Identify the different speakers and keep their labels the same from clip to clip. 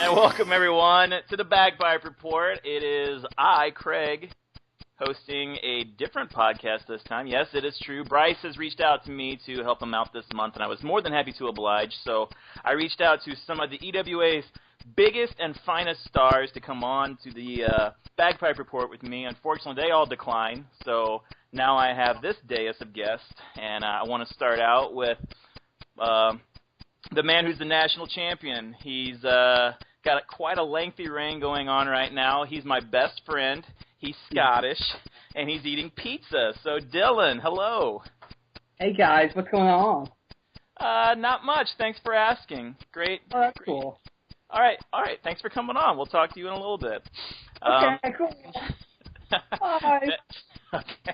Speaker 1: And welcome, everyone, to the Bagpipe Report. It is I, Craig, hosting a different podcast this time. Yes, it is true. Bryce has reached out to me to help him out this month, and I was more than happy to oblige. So I reached out to some of the EWA's biggest and finest stars to come on to the Bagpipe Report with me. Unfortunately, they all declined, so now I have this dais of guests, and I want to start out with the man who's the national champion. He's got quite a lengthy reign going on right now. He's my best friend. He's Scottish, and he's eating pizza. So, Dylan, hello.
Speaker 2: Hey, guys. What's going on?
Speaker 1: Not much. Thanks for asking. Great.
Speaker 2: Oh, that's
Speaker 1: great.
Speaker 2: cool.
Speaker 1: All right. Thanks for coming on. We'll talk to you in a little bit.
Speaker 2: Okay, cool. Bye.
Speaker 1: Okay.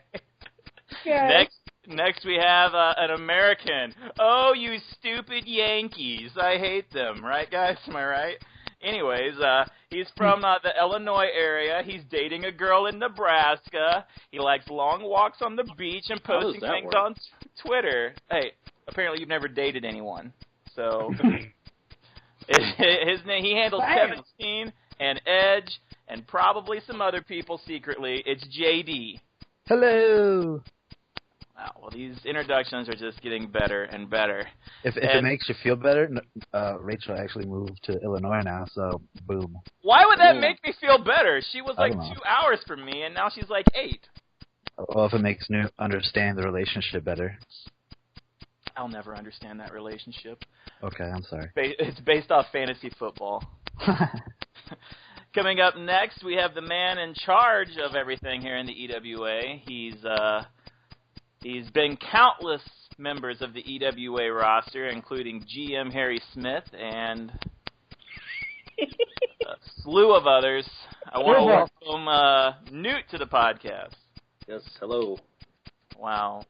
Speaker 2: Okay.
Speaker 1: Next we have an American. Oh, you stupid Yankees. I hate them. Right, guys? Am I right? Anyways, he's from the Illinois area. He's dating a girl in Nebraska. He likes long walks on the beach and posting things on Twitter. Hey, apparently you've never dated anyone. So, his name, he handles Kevin Steen and Edge and probably some other people secretly. It's JD.
Speaker 3: Hello.
Speaker 1: Wow, well, these introductions are just getting better and better.
Speaker 3: If it makes you feel better, Rachel actually moved to Illinois now, so boom.
Speaker 1: Why would that make me feel better? She was like 2
Speaker 3: know.
Speaker 1: hours from me, and now she's like 8.
Speaker 3: Well, if it makes you understand the relationship better.
Speaker 1: I'll never understand that relationship.
Speaker 3: Okay, I'm sorry.
Speaker 1: It's based off fantasy football. Coming up next, we have the man in charge of everything here in the EWA. He's been countless members of the EWA roster, including GM Harry Smith and a slew of others. I want to welcome Newt to the podcast.
Speaker 4: Yes, hello.
Speaker 1: Wow.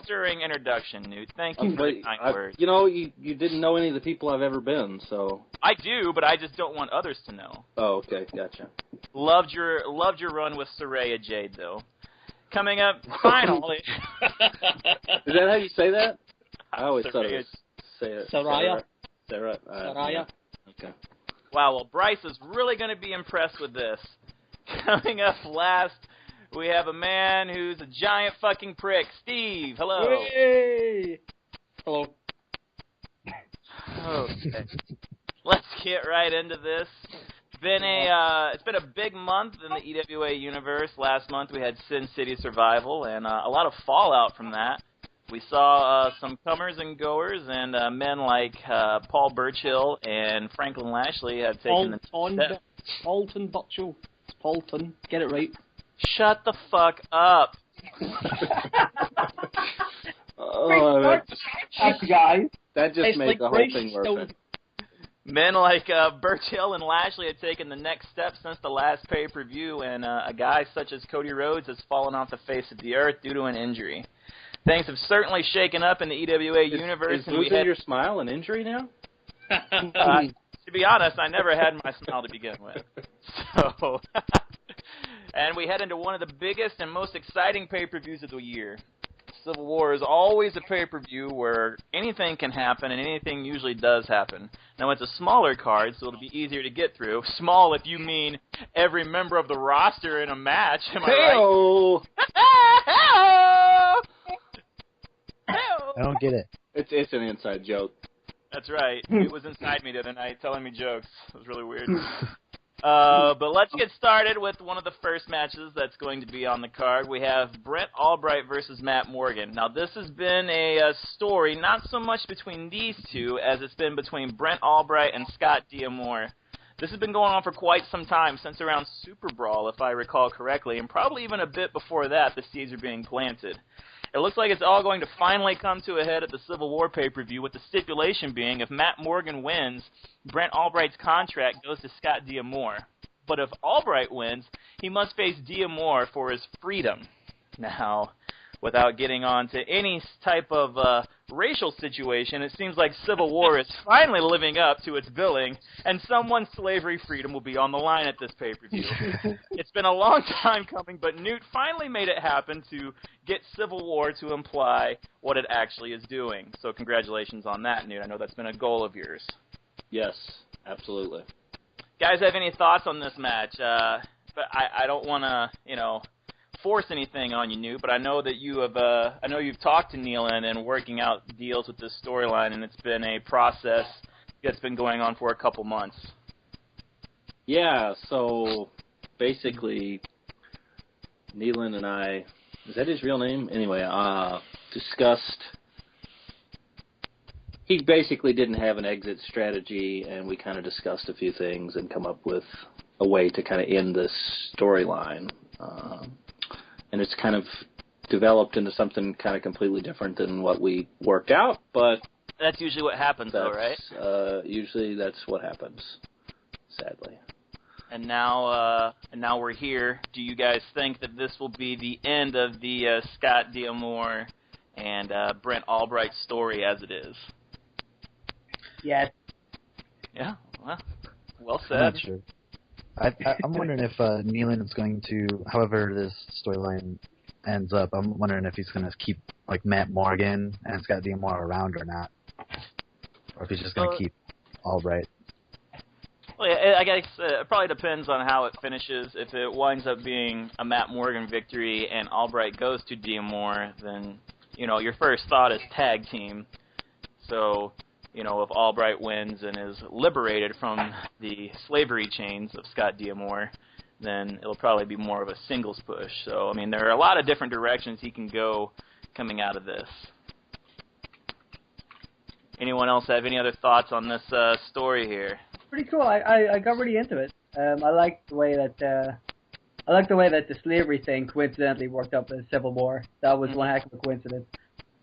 Speaker 1: Stirring introduction, Newt. Thank you for the kind words.
Speaker 4: You know, you didn't know any of the people I've ever been, so...
Speaker 1: I do, but I just don't want others to know.
Speaker 4: Oh, okay, gotcha.
Speaker 1: Loved your run with Soraya Jade, though. Coming up, finally...
Speaker 4: Is that how you say that? I always thought it was... Say it.
Speaker 2: Soraya.
Speaker 4: Sarah.
Speaker 2: Soraya.
Speaker 4: Yeah. Okay.
Speaker 1: Wow, well, Bryce is really going to be impressed with this. Coming up last, we have a man who's a giant fucking prick. Steve, hello.
Speaker 2: Hey. Hello.
Speaker 1: Okay. Let's get right into this. It's been a big month in the EWA universe. Last month we had Sin City Survival, and a lot of fallout from that. We saw some comers and goers, and men like Paul Burchill and Franklin Lashley have taken the step.
Speaker 2: Paulton Butchell. It's Paulton. Get it right.
Speaker 1: Shut the fuck up.
Speaker 4: That just made the whole thing worth it.
Speaker 1: Men like Burchill and Lashley have taken the next step since the last pay-per-view, and a guy such as Cody Rhodes has fallen off the face of the earth due to an injury. Things have certainly shaken up in the EWA universe.
Speaker 4: Is losing your smile an injury now?
Speaker 1: To be honest, I never had my smile to begin with. So, and we head into one of the biggest and most exciting pay-per-views of the year. Civil War is always a pay-per-view where anything can happen, and anything usually does happen. Now, it's a smaller card, so it'll be easier to get through. Small if you mean every member of the roster in a match, am I right?
Speaker 3: I don't get it.
Speaker 4: It's an inside joke.
Speaker 1: That's right. It was inside me the other night telling me jokes. It was really weird. But let's get started with one of the first matches that's going to be on the card. We have Brent Albright versus Matt Morgan. Now, this has been a story not so much between these two as it's been between Brent Albright and Scott D'Amore. This has been going on for quite some time, since around Super Brawl, if I recall correctly, and probably even a bit before that the seeds are being planted. It looks like it's all going to finally come to a head at the Civil War pay-per-view, with the stipulation being if Matt Morgan wins, Brent Albright's contract goes to Scott D'Amore. But if Albright wins, he must face D'Amore for his freedom. Now, without getting on to any type of racial situation, it seems like Civil War is finally living up to its billing, and someone's slavery freedom will be on the line at this pay-per-view. It's been a long time coming, but Newt finally made it happen to get Civil War to imply what it actually is doing. So congratulations on that, Newt. I know that's been a goal of yours.
Speaker 4: Yes, absolutely.
Speaker 1: Guys, have any thoughts on this match? But I don't want to, force anything on you, Newt. But I know that you have. I know you've talked to Nealon and working out deals with this storyline, and it's been a process that's been going on for a couple months.
Speaker 4: Yeah. So basically, Nealon and I, is that his real name? Anyway, discussed. He basically didn't have an exit strategy, and we kind of discussed a few things and come up with a way to kind of end this storyline. And it's kind of developed into something kind of completely different than what we worked out, but...
Speaker 1: That's usually what happens, though, right?
Speaker 4: Usually that's what happens, sadly.
Speaker 1: And now we're here. Do you guys think that this will be the end of the Scott D'Amore and Brent Albright story as it is?
Speaker 2: Yes.
Speaker 1: Yeah, well said.
Speaker 3: I'm not sure. I'm wondering if Nealon is going to, however this storyline ends up, I'm wondering if he's going to keep like Matt Morgan and Scott D'Amore around or not. Or if he's just going to keep Albright.
Speaker 1: Well, yeah, I guess it probably depends on how it finishes. If it winds up being a Matt Morgan victory and Albright goes to D'Amore, then, your first thought is tag team. So... if Albright wins and is liberated from the slavery chains of Scott D'Amore, then it'll probably be more of a singles push. So, there are a lot of different directions he can go coming out of this. Anyone else have any other thoughts on this story here?
Speaker 2: Pretty cool. I got really into it. I like the way that the slavery thing coincidentally worked up in the Civil War. That was one heck of a coincidence.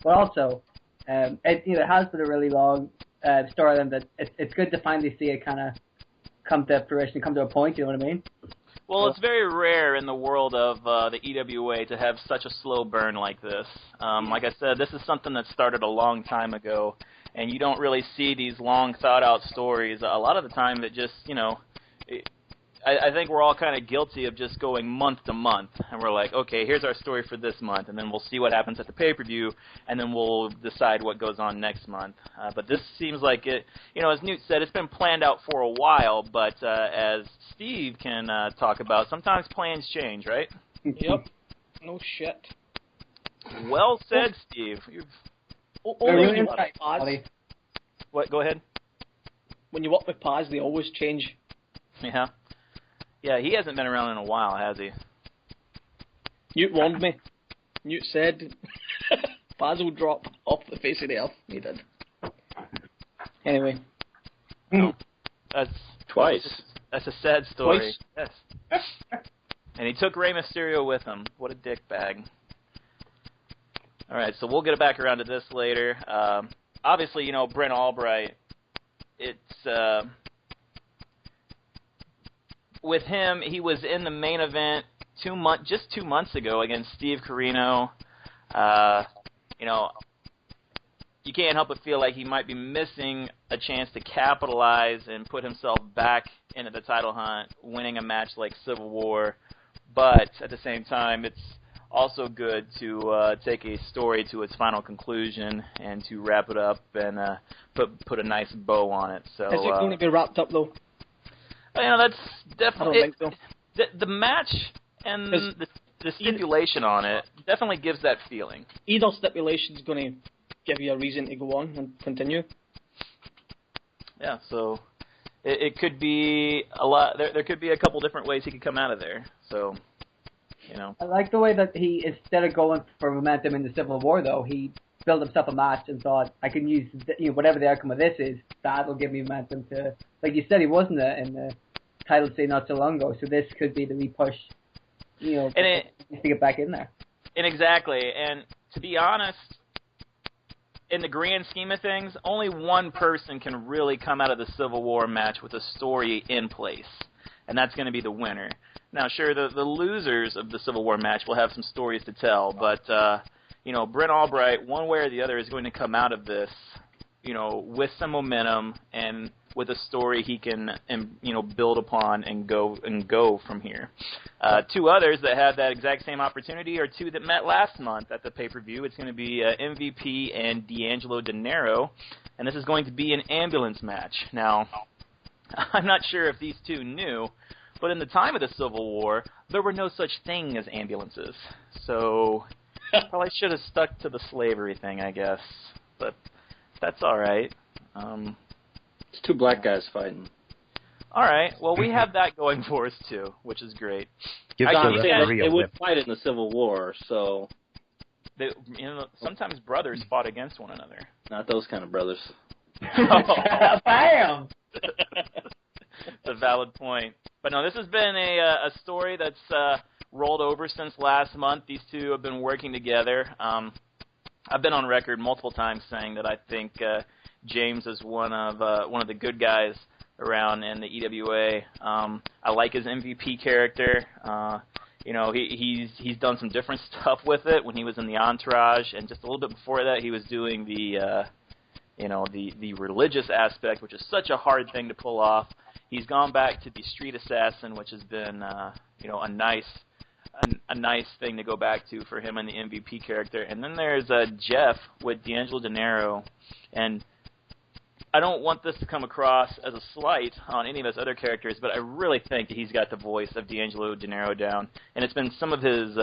Speaker 2: But also, it has been a really long storyline that it's good to finally see it kind of come to fruition, come to a point. You know what I mean?
Speaker 1: Well, it's very rare in the world of the EWA to have such a slow burn like this. Like I said, this is something that started a long time ago, and you don't really see these long thought-out stories. A lot of the time, it just, I think we're all kind of guilty of just going month to month, and we're like, okay, here's our story for this month, and then we'll see what happens at the pay-per-view, and then we'll decide what goes on next month. But this seems like it, as Newt said, it's been planned out for a while, but as Steve can talk about, sometimes plans change, right?
Speaker 2: Yep. No shit.
Speaker 1: Well said, Steve.
Speaker 2: Only when you work with Paz.
Speaker 1: What? Go ahead.
Speaker 2: When you work with Paz, they always change.
Speaker 1: Yeah. Yeah, he hasn't been around in a while, has he?
Speaker 2: Newt warned me. Newt said Paz will drop off the face of the earth. He did. Anyway.
Speaker 1: That's
Speaker 4: twice.
Speaker 1: That's a sad story.
Speaker 2: Twice?
Speaker 1: Yes. And he took Rey Mysterio with him. What a dick bag. All right, so we'll get back around to this later. Obviously, Brent Albright, it's... with him, he was in the main event just 2 months ago against Steve Corino. You can't help but feel like he might be missing a chance to capitalize and put himself back into the title hunt, winning a match like Civil War. But at the same time, it's also good to take a story to its final conclusion and to wrap it up and put a nice bow on it. So,
Speaker 2: is it going to be wrapped up, though?
Speaker 1: That's definitely...
Speaker 2: I don't think so.
Speaker 1: The match and the stipulation on it definitely gives that feeling.
Speaker 2: Either stipulation is going to give you a reason to go on and continue.
Speaker 1: Yeah, so it could be a lot. There could be a couple different ways he could come out of there. So,
Speaker 2: I like the way that he, instead of going for momentum in the Civil War, though, he built himself a match and thought, I can use whatever the outcome of this is, that'll give me momentum to. Like you said, he wasn't in the title scene not so long ago, so this could be the re-push, to get back in there.
Speaker 1: And exactly, and to be honest, in the grand scheme of things, only one person can really come out of the Civil War match with a story in place, and that's going to be the winner. Now, sure, the losers of the Civil War match will have some stories to tell, but, Brent Albright, one way or the other, is going to come out of this, with some momentum and with a story he can, build upon and go from here. Two others that have that exact same opportunity are two that met last month at the pay-per-view. It's going to be MVP and D'Angelo De Niro, and this is going to be an ambulance match. Now, I'm not sure if these two knew, but in the time of the Civil War, there were no such thing as ambulances. So, probably should have stuck to the slavery thing, I guess. But that's all right.
Speaker 4: It's two black guys fighting.
Speaker 1: All right. Well, we have that going for us too, which is great.
Speaker 3: Give
Speaker 1: I
Speaker 3: the
Speaker 1: think
Speaker 3: referee
Speaker 4: They
Speaker 3: a
Speaker 4: would
Speaker 3: whip.
Speaker 4: fight in the Civil War, so
Speaker 1: sometimes brothers fought against one another.
Speaker 4: not those kind of brothers.
Speaker 2: Bam!
Speaker 1: It's a valid point. But no, this has been a story that's rolled over since last month. These two have been working together. I've been on record multiple times saying that I think James is one of the good guys around in the EWA. I like his MVP character. He's done some different stuff with it when he was in the Entourage, and just a little bit before that, he was doing the religious aspect, which is such a hard thing to pull off. He's gone back to the Street Assassin, which has been a nice thing to go back to for him and the MVP character. And then there's Jeff with D'Angelo De Niro, and I don't want this to come across as a slight on any of his other characters, but I really think that he's got the voice of D'Angelo De Niro down, and it's been some of his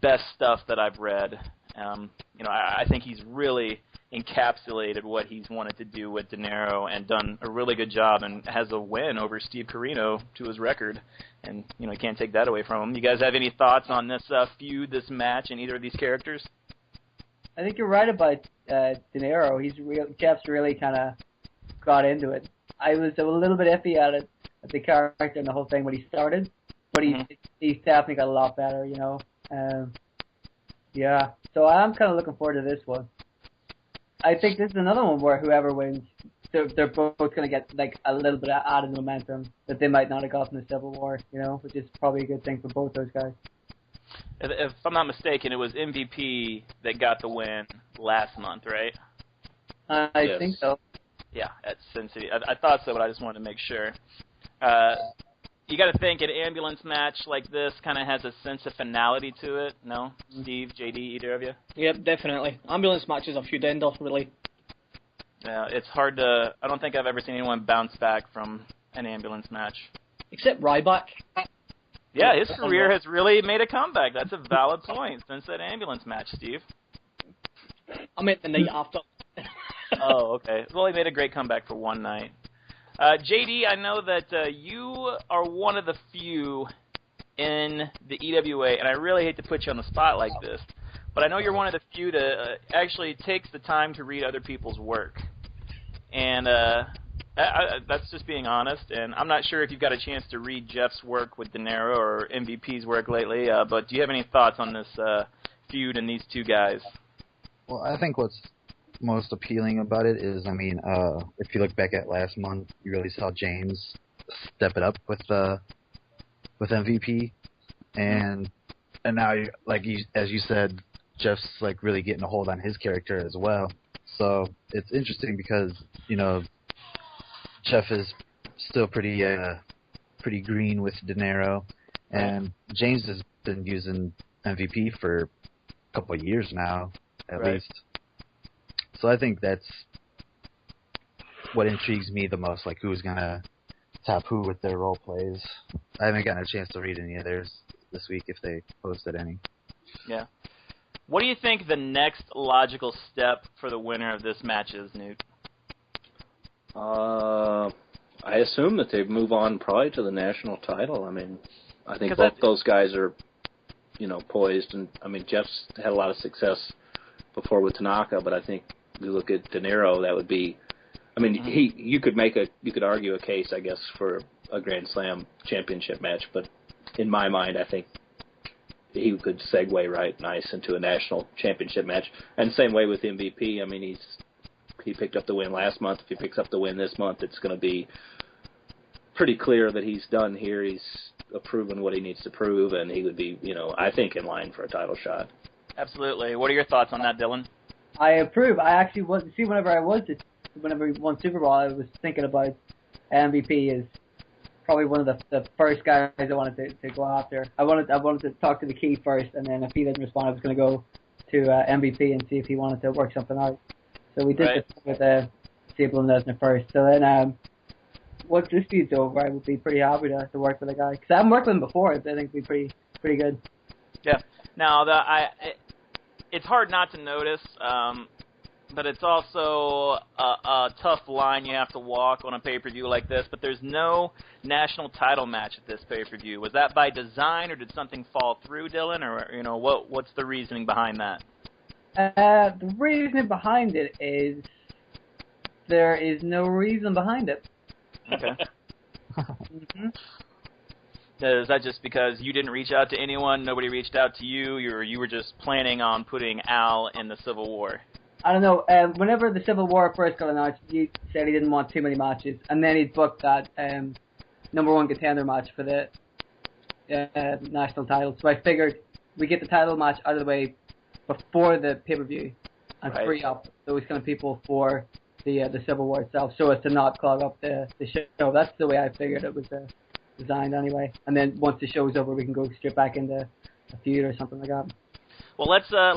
Speaker 1: best stuff that I've read. I think he's really encapsulated what he's wanted to do with De Niro and done a really good job, and has a win over Steve Corino to his record, and you can't take that away from him. You guys have any thoughts on this feud, this match, and either of these characters?
Speaker 2: I think you're right about De Niro. Jeff's really kind of got into it. I was a little bit iffy at it, at the character and the whole thing when he started, but he's definitely got a lot better, Yeah, so I'm kind of looking forward to this one. I think this is another one where whoever wins, they're both going to get like a little bit of added momentum that they might not have got in the Civil War, which is probably a good thing for both those guys.
Speaker 1: If I'm not mistaken, it was MVP that got the win last month, right?
Speaker 2: I think so.
Speaker 1: Yeah, at Sin City. I thought so, but I just wanted to make sure. You got to think an ambulance match like this kind of has a sense of finality to it, no? Steve, JD, either of you?
Speaker 5: Yep, definitely. Ambulance matches are feud ender, really.
Speaker 1: Yeah, it's hard to... I don't think I've ever seen anyone bounce back from an ambulance match.
Speaker 5: Except Ryback.
Speaker 1: Yeah, his career has really made a comeback. That's a valid point since that ambulance match, Steve.
Speaker 5: I meant the night after.
Speaker 1: Oh, okay. Well, he made a great comeback for one night. JD, I know that you are one of the few in the EWA, and I really hate to put you on the spot like this, but I know you're one of the few that actually takes the time to read other people's work. And that's just being honest, and I'm not sure if you've got a chance to read Jeff's work with De Niro or MVP's work lately, but do you have any thoughts on this feud and these two guys?
Speaker 3: Well, I think what's most appealing about it is, if you look back at last month, you really saw James step it up with MVP, and now, as you said, Jeff's really getting a hold on his character as well. So it's interesting because Jeff is still pretty green with De Niro, and James has been using MVP for a couple of years now, at least. So I think that's what intrigues me the most, who's going to top who with their role plays. I haven't gotten a chance to read any of theirs this week if they posted any.
Speaker 1: Yeah. What do you think the next logical step for the winner of this match is, Newt?
Speaker 4: I assume that they move on probably to the national title. I think both those guys are, poised. And, Jeff's had a lot of success before with Tanaka, but I think you look at De Niro, that would be, you could argue a case, I guess, for a Grand Slam championship match, but in my mind, I think he could segue right nice into a national championship match. And same way with MVP. He picked up the win last month. If he picks up the win this month, it's going to be pretty clear that he's done here. He's proven what he needs to prove, and he would be, I think, in line for a title shot.
Speaker 1: Absolutely. What are your thoughts on that, Dylan?
Speaker 2: I approve. I actually whenever he won Super Bowl, I was thinking about MVP as probably one of the first guys I wanted to go after. I wanted to talk to the Key first, and then if he didn't respond, I was going to go to MVP and see if he wanted to work something out. So we did this with Sable and Lesnar first. So then once this feud's over, I would be pretty happy to work with a guy. Because I haven't worked with him before, so I think it'd be pretty good.
Speaker 1: Yeah. Now, it's hard not to notice, but it's also a tough line you have to walk on a pay-per-view like this, but there's no national title match at this pay-per-view. Was that by design, or did something fall through, Dylan, or what's the reasoning behind that?
Speaker 2: The reasoning behind it is there is no reason behind it.
Speaker 1: Okay.
Speaker 2: Mm-hmm.
Speaker 1: Is that just because you didn't reach out to anyone, nobody reached out to you, or you were just planning on putting Al in the Civil War?
Speaker 2: I don't know. Whenever the Civil War first got announced, he said he didn't want too many matches, and then he booked that number one contender match for the national title. So I figured we get the title match out of the way before the pay-per-view and free up those kind of people for the Civil War itself, so as to not clog up the show. That's the way I figured it was designed anyway. And then once the show's over, we can go straight back into a feud or something like that.
Speaker 1: Well, let's go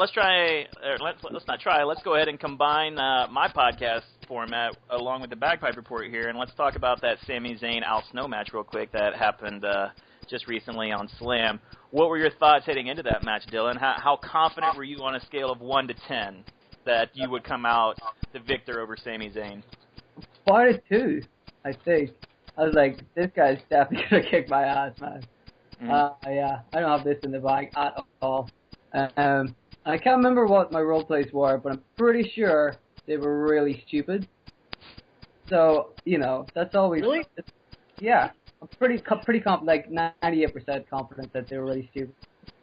Speaker 1: ahead and combine my podcast format along with the Bagpipe Report here, and let's talk about that Sami Zayn Al Snow match real quick that happened just recently on Slam. What were your thoughts heading into that match, Dylan? How confident were you on a scale of 1 to 10 that you would come out the victor over Sami Zayn?
Speaker 2: 4 to 2, I think. I was like, this guy's definitely gonna kick my ass, man. Yeah, I don't have this in the bag at all. I can't remember what my role plays were, but I'm pretty sure they were really stupid. So, that's always...
Speaker 5: Really?
Speaker 2: Yeah. I'm pretty like 98% confident that they were really stupid.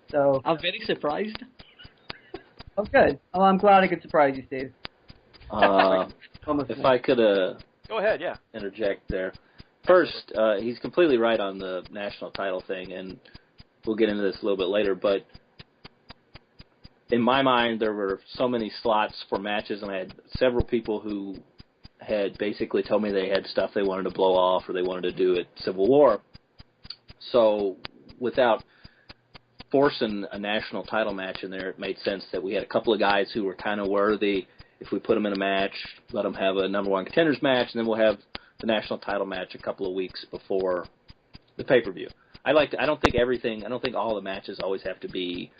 Speaker 2: So
Speaker 5: I'm very surprised.
Speaker 2: Oh, good. Oh, I'm glad I could surprise you, Steve.
Speaker 4: If I could
Speaker 1: go ahead, yeah.
Speaker 4: Interject there. First, he's completely right on the national title thing, and we'll get into this a little bit later, but in my mind, there were so many slots for matches, and I had several people who had basically told me they had stuff they wanted to blow off or they wanted to do at Civil War. So without forcing a national title match in there, it made sense that we had a couple of guys who were kind of worthy. If we put them in a match, let them have a number one contenders match, and then we'll have the national title match a couple of weeks before the pay-per-view. I don't think all the matches always have to be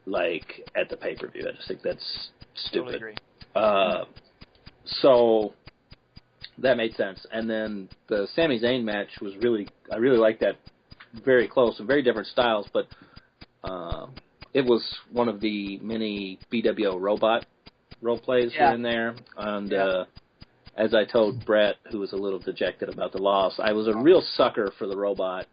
Speaker 4: like at the pay-per-view. I just think that's stupid.
Speaker 1: Totally agree.
Speaker 4: So that made sense. And then the Sami Zayn match was I really liked that. Very close and very different styles, but it was one of the many BWO robot role plays were in there. And as I told Brett, who was a little dejected about the loss, I was a real sucker for the robot.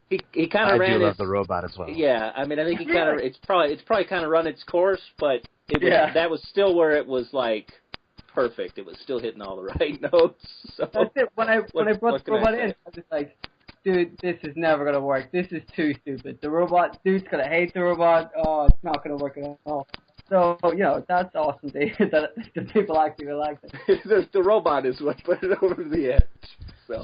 Speaker 4: He kind of ran.
Speaker 3: I do love the robot as well.
Speaker 4: Yeah, I mean, I think he kind of it's probably kind of run its course, but that was still where it was like perfect. It was still hitting all the right notes. So
Speaker 2: that's it. When I brought the robot in, I was like, dude, this is never gonna work. This is too stupid. The robot dude's gonna hate the robot. Oh, it's not gonna work at all. So that's awesome that the people actually like it.
Speaker 4: The robot is what put it over the edge.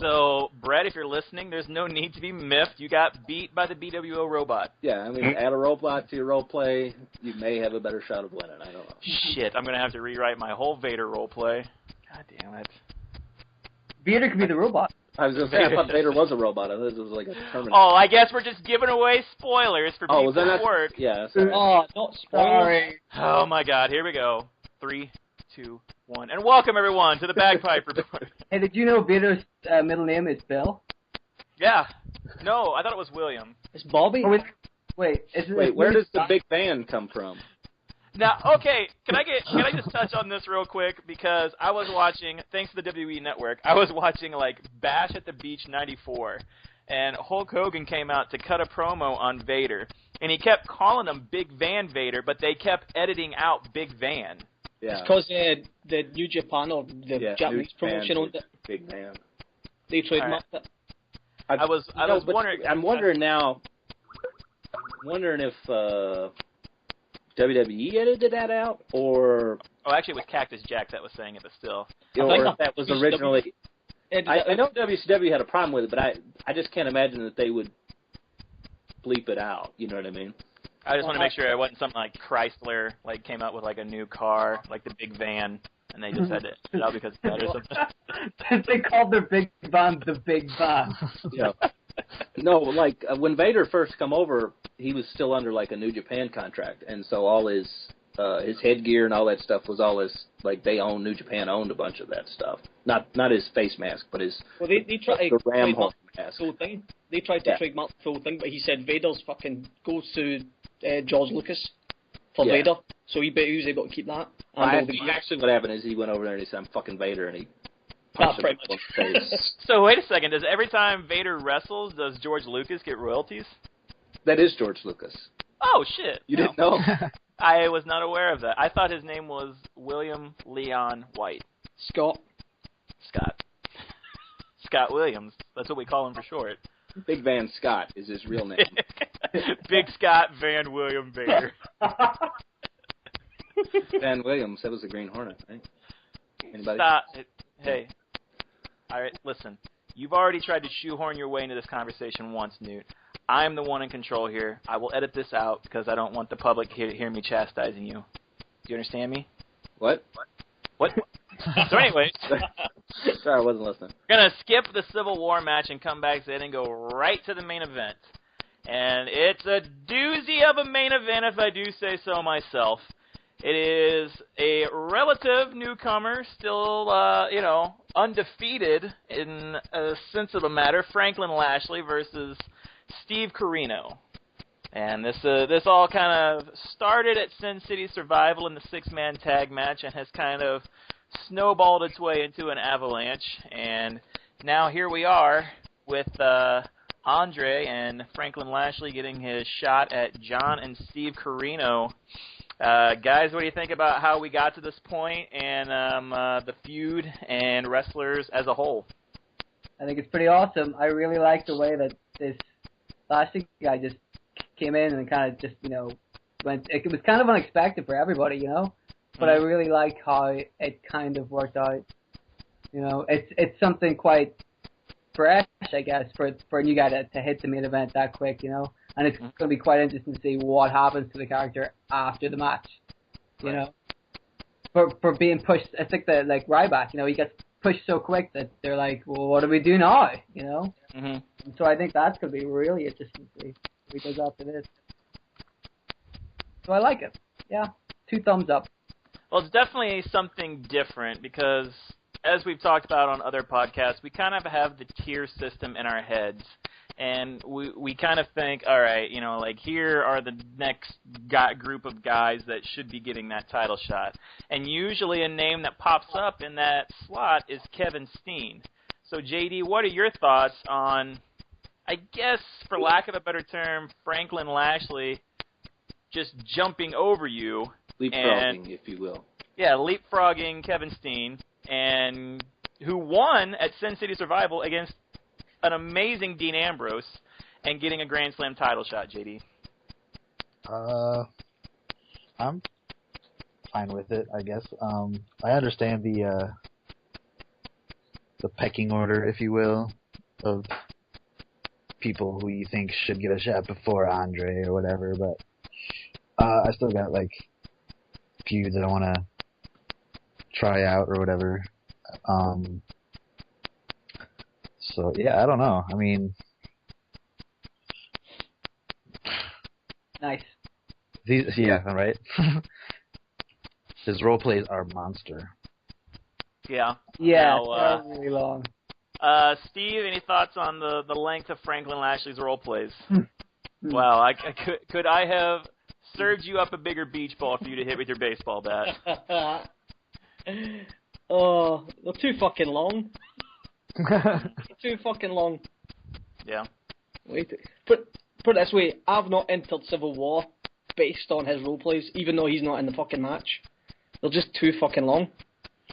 Speaker 1: So, Brett, if you're listening, there's no need to be miffed. You got beat by the BWO robot.
Speaker 4: Yeah, I mean, add a robot to your role play, you may have a better shot of winning. I don't know.
Speaker 1: Shit, I'm going to have to rewrite my whole Vader role play. God damn it.
Speaker 2: Vader could be the robot.
Speaker 4: I was going to say, I thought Vader was a robot. I thought it was like a Terminator.
Speaker 1: Oh, I guess we're just giving away spoilers for people at work.
Speaker 4: Yeah, sorry.
Speaker 5: Oh, not spoilers.
Speaker 1: Oh, my God. Here we go. 3, 2, 1. And welcome, everyone, to the Bagpipe Report.
Speaker 2: Hey, did you know Vader's middle name is Bill?
Speaker 1: Yeah. No, I thought it was William.
Speaker 5: It's Bobby.
Speaker 2: Oh, wait,
Speaker 4: where does the big van come from?
Speaker 1: Now, okay, can I just touch on this real quick? Because I was watching, thanks to the WWE Network, I was watching, Bash at the Beach 94, and Hulk Hogan came out to cut a promo on Vader, and he kept calling him Big Van Vader, but they kept editing out Big Van.
Speaker 4: Yeah.
Speaker 5: It's because the New Japan or the Japanese promotion owned it.
Speaker 4: Big Man.
Speaker 5: They trademarked it.
Speaker 1: I was wondering.
Speaker 4: I'm wondering now. Wondering if WWE edited that out, or
Speaker 1: actually, it was Cactus Jack that was saying it, but still,
Speaker 4: or if that was originally. I know WCW had a problem with it, but I just can't imagine that they would bleep it out. You know what I mean?
Speaker 1: I just want to make sure it wasn't something like Chrysler came out with a new car, like the big van. and they just had to edit it out because it's bad or something.
Speaker 2: They called their big band the Big Band.
Speaker 4: Yeah. No, like when Vader first come over, he was still under like a New Japan contract, and so all his headgear and all that stuff was all his, like, New Japan owned a bunch of that stuff. Not his face mask, but his
Speaker 5: they tried to
Speaker 4: Ram mask.
Speaker 5: Full thing. They tried to trademark the full thing, but he said Vader's fucking goes to George Lucas for Vader, so he was able to keep that.
Speaker 4: Actually, what happened is he went over there and he said, "I'm fucking Vader," and he punched him in the face.
Speaker 1: So wait a second. Does every time Vader wrestles, does George Lucas get royalties?
Speaker 4: That is George Lucas.
Speaker 1: Oh shit!
Speaker 4: You didn't know?
Speaker 1: I was not aware of that. I thought his name was William Leon White.
Speaker 5: Scott
Speaker 1: Williams. That's what we call him for short.
Speaker 4: Big Van Scott is his real name.
Speaker 1: Big Scott Van William Vader.
Speaker 4: Van Williams, that was the Green Hornet, right? Anybody?
Speaker 1: Stop. Hey. All right, listen. You've already tried to shoehorn your way into this conversation once, Newt. I'm the one in control here. I will edit this out because I don't want the public to hear me chastising you. Do you understand me?
Speaker 4: What?
Speaker 1: So anyways.
Speaker 4: Sorry, I wasn't listening.
Speaker 1: We're going to skip the Civil War match and come back in and go right to the main event. And it's a doozy of a main event, if I do say so myself. It is a relative newcomer, still, undefeated in a sense of the matter, Franklin Lashley versus Steve Corino. And this all kind of started at Sin City Survival in the six-man tag match and has kind of snowballed its way into an avalanche. And now here we are with Andre and Franklin Lashley getting his shot at John and Steve Corino. Guys, what do you think about how we got to this point and the feud and wrestlers as a whole?
Speaker 2: I think it's pretty awesome. I really like the way that this Lashley guy just came in and kind of just, went. It was kind of unexpected for everybody, but I really like how it kind of worked out. It's something quite fresh, I guess, for a new guy to hit the main event that quick, and it's going to be quite interesting to see what happens to the character after the match, for being pushed. I think that, like, Ryback, he gets pushed so quick that they're like, well, what do we do now,
Speaker 1: Mm-hmm.
Speaker 2: And so I think that's going to be really interesting to see what he does after this. So I like it. Yeah, 2 thumbs up.
Speaker 1: Well, it's definitely something different because, as we've talked about on other podcasts, we kind of have the tier system in our heads. And we kind of think, all right, here are the next group of guys that should be getting that title shot. And usually a name that pops up in that slot is Kevin Steen. So, JD, what are your thoughts on, I guess, for lack of a better term, Franklin Lashley just jumping over you?
Speaker 4: Leapfrogging, if you will.
Speaker 1: Yeah, leapfrogging Kevin Steen, and who won at Sin City Survival against an amazing Dean Ambrose and getting a Grand Slam title shot, JD.
Speaker 3: I'm fine with it, I guess. I understand the pecking order, if you will, of people who you think should get a shot before Andre or whatever, but I still got, like, feuds that I want to try out or whatever. So, yeah, I don't know. I mean...
Speaker 2: Nice.
Speaker 3: Yeah, right? His role plays are monster.
Speaker 1: Yeah.
Speaker 2: Yeah,
Speaker 1: Now,
Speaker 2: really long.
Speaker 1: Steve, any thoughts on the length of Franklin Lashley's role plays? Wow, could I have served you up a bigger beach ball for you to hit with your baseball bat?
Speaker 5: Oh, they're too fucking long. Too fucking long.
Speaker 1: Yeah.
Speaker 5: Wait, put it this way, I've not entered Civil War based on his role plays, even though he's not in the fucking match. They're just too fucking long.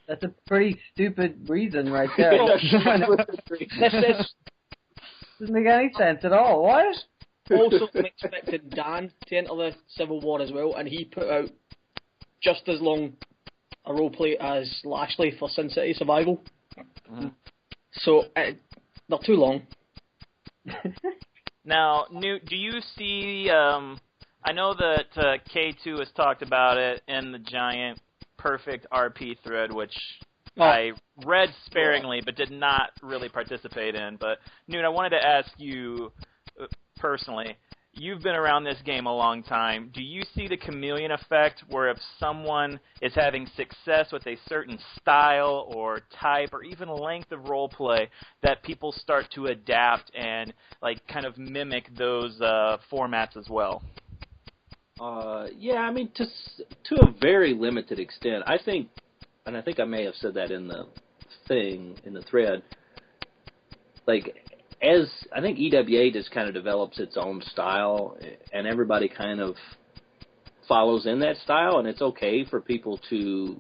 Speaker 2: That's a pretty stupid reason right there.
Speaker 5: This
Speaker 2: doesn't make any sense at all. What?
Speaker 5: also expected Dan to enter the Civil War as well, and he put out just as long a role play as Lashley for Sin City Survival.
Speaker 1: Mm-hmm.
Speaker 5: So they're too long.
Speaker 1: Now, Newt, do you see? I know that K2 has talked about it in the giant perfect RP thread, which I read sparingly but did not really participate in. But, Noon, I wanted to ask you personally, you've been around this game a long time. Do you see the chameleon effect where if someone is having success with a certain style or type or even length of role play, that people start to adapt and like kind of mimic those formats as well?
Speaker 4: Yeah, I mean, to a very limited extent. I think, and I think I may have said that in the thing, in the thread, like, as I think EWA just kind of develops its own style, and everybody kind of follows in that style, and it's okay for people to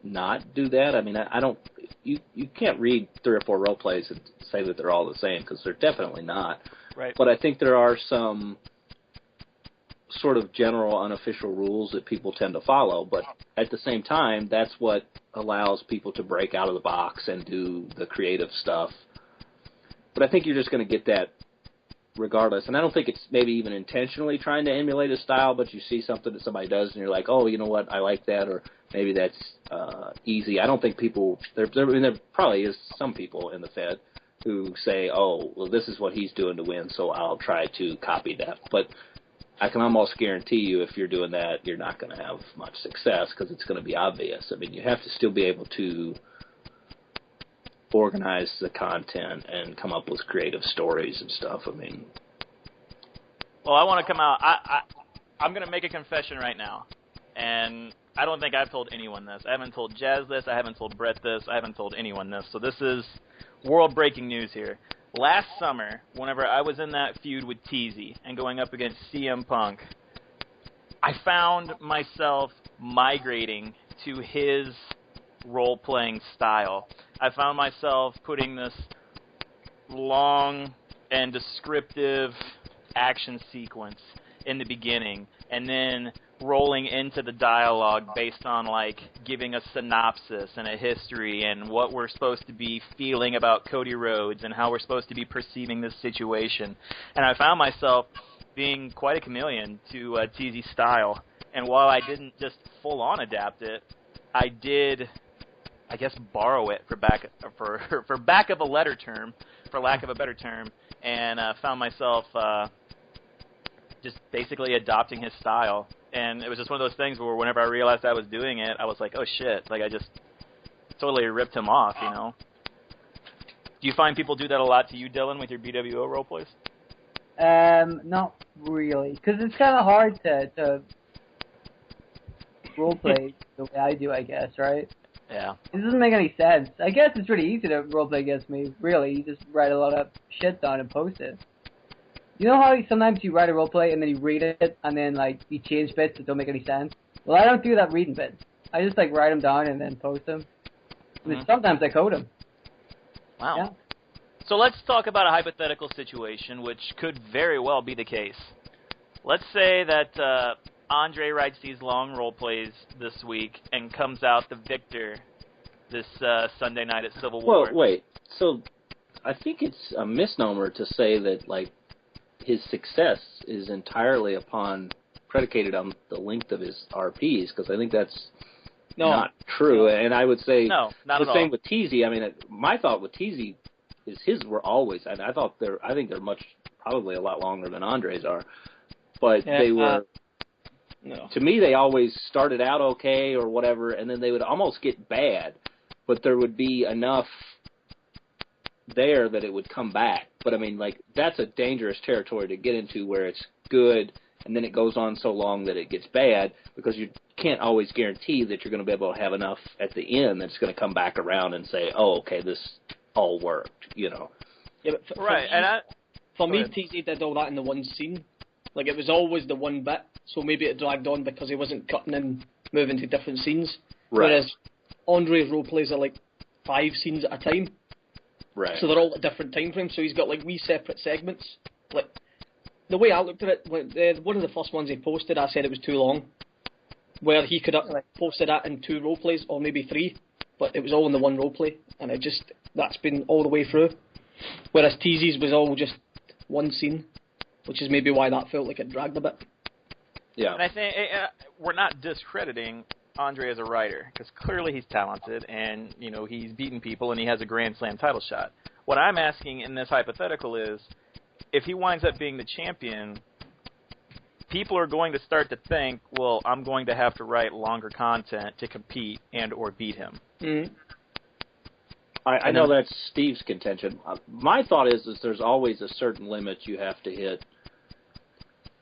Speaker 4: not do that. I mean, I don't, you can't read 3 or 4 role plays and say that they're all the same, because they're definitely not.
Speaker 1: Right.
Speaker 4: But I think there are some sort of general unofficial rules that people tend to follow, but at the same time, that's what allows people to break out of the box and do the creative stuff. But I think you're just going to get that regardless, and I don't think it's maybe even intentionally trying to emulate a style, but you see something that somebody does and you're like, oh, you know what, I like that, or maybe that's easy. I don't think people, I mean, there probably is some people in the Fed who say, oh, well, this is what he's doing to win, so I'll try to copy that. But I can almost guarantee you if you're doing that, you're not going to have much success because it's going to be obvious. I mean, you have to still be able to organize the content and come up with creative stories and stuff. I mean,
Speaker 1: well, I want to come out. I'm going to make a confession right now, and I don't think I've told anyone this. I haven't told Jazz this. I haven't told Brett this. I haven't told anyone this. So this is world-breaking news here. Last summer, whenever I was in that feud with Teasy and going up against CM Punk, I found myself migrating to his role-playing style. I found myself putting this long and descriptive action sequence in the beginning and then rolling into the dialogue based on, like, giving a synopsis and a history and what we're supposed to be feeling about Cody Rhodes and how we're supposed to be perceiving this situation. And I found myself being quite a chameleon to TZ's style. And while I didn't just full-on adapt it, I did, I guess, borrow it for back of a letter term, for lack of a better term, and found myself just basically adopting his style. And it was just one of those things where whenever I realized I was doing it, I was like, oh shit, like I just totally ripped him off, you know? Do you find people do that a lot to you, Dylan, with your BWO roleplays?
Speaker 2: Not really, because it's kind of hard to roleplay the way I do, I guess, right?
Speaker 1: Yeah.
Speaker 2: It doesn't make any sense. I guess it's pretty easy to roleplay against me, really. You just write a lot of shit down and post it. You know how sometimes you write a roleplay and then you read it and then like you change bits that don't make any sense? Well, I don't do that reading bits. I just like write them down and then post them. Mm-hmm. Sometimes I code them.
Speaker 1: Wow.
Speaker 2: Yeah.
Speaker 1: So let's talk about a hypothetical situation which could very well be the case. Let's say that Andre writes these long roleplays this week and comes out the victor this Sunday night at Civil War.
Speaker 4: Well, wait. So I think it's a misnomer to say that, like, his success is entirely predicated on the length of his RPs, because I think that's not true.
Speaker 1: No.
Speaker 4: And I would say
Speaker 1: not
Speaker 4: the
Speaker 1: at
Speaker 4: same
Speaker 1: all.
Speaker 4: with Teasy. I mean, my thought with Teasy is his were always, and I think they're probably a lot longer than Andre's are, but they were.
Speaker 5: No.
Speaker 4: To me, they always started out okay or whatever, and then they would almost get bad, but there would be enough there that it would come back. But I mean, like, that's a dangerous territory to get into where it's good and then it goes on so long that it gets bad, because you can't always guarantee that you're going to be able to have enough at the end that's going to come back around and say, oh, okay, this all worked, you know.
Speaker 5: Yeah, but for me, TZ did all that in the one scene. Like, it was always the one bit, so maybe it dragged on because he wasn't cutting and moving to different scenes.
Speaker 4: Right.
Speaker 5: Whereas Andre's role plays are like 5 scenes at a time.
Speaker 4: Right.
Speaker 5: So they're all at different time frames, so he's got like wee separate segments. Like, the way I looked at it, one of the first ones he posted, I said it was too long. Where he could have posted that in 2 role plays, or maybe 3, but it was all in the one role play, and that's been all the way through. Whereas TZ's was all just one scene, which is maybe why that felt like it dragged a bit.
Speaker 4: Yeah.
Speaker 1: And I think we're not discrediting Andre as a writer, because clearly he's talented, and, you know, he's beaten people, and he has a Grand Slam title shot. What I'm asking in this hypothetical is, if he winds up being the champion, people are going to start to think, well, I'm going to have to write longer content to compete and or beat him.
Speaker 5: Mm-hmm.
Speaker 4: I know that's Steve's contention. My thought is there's always a certain limit you have to hit.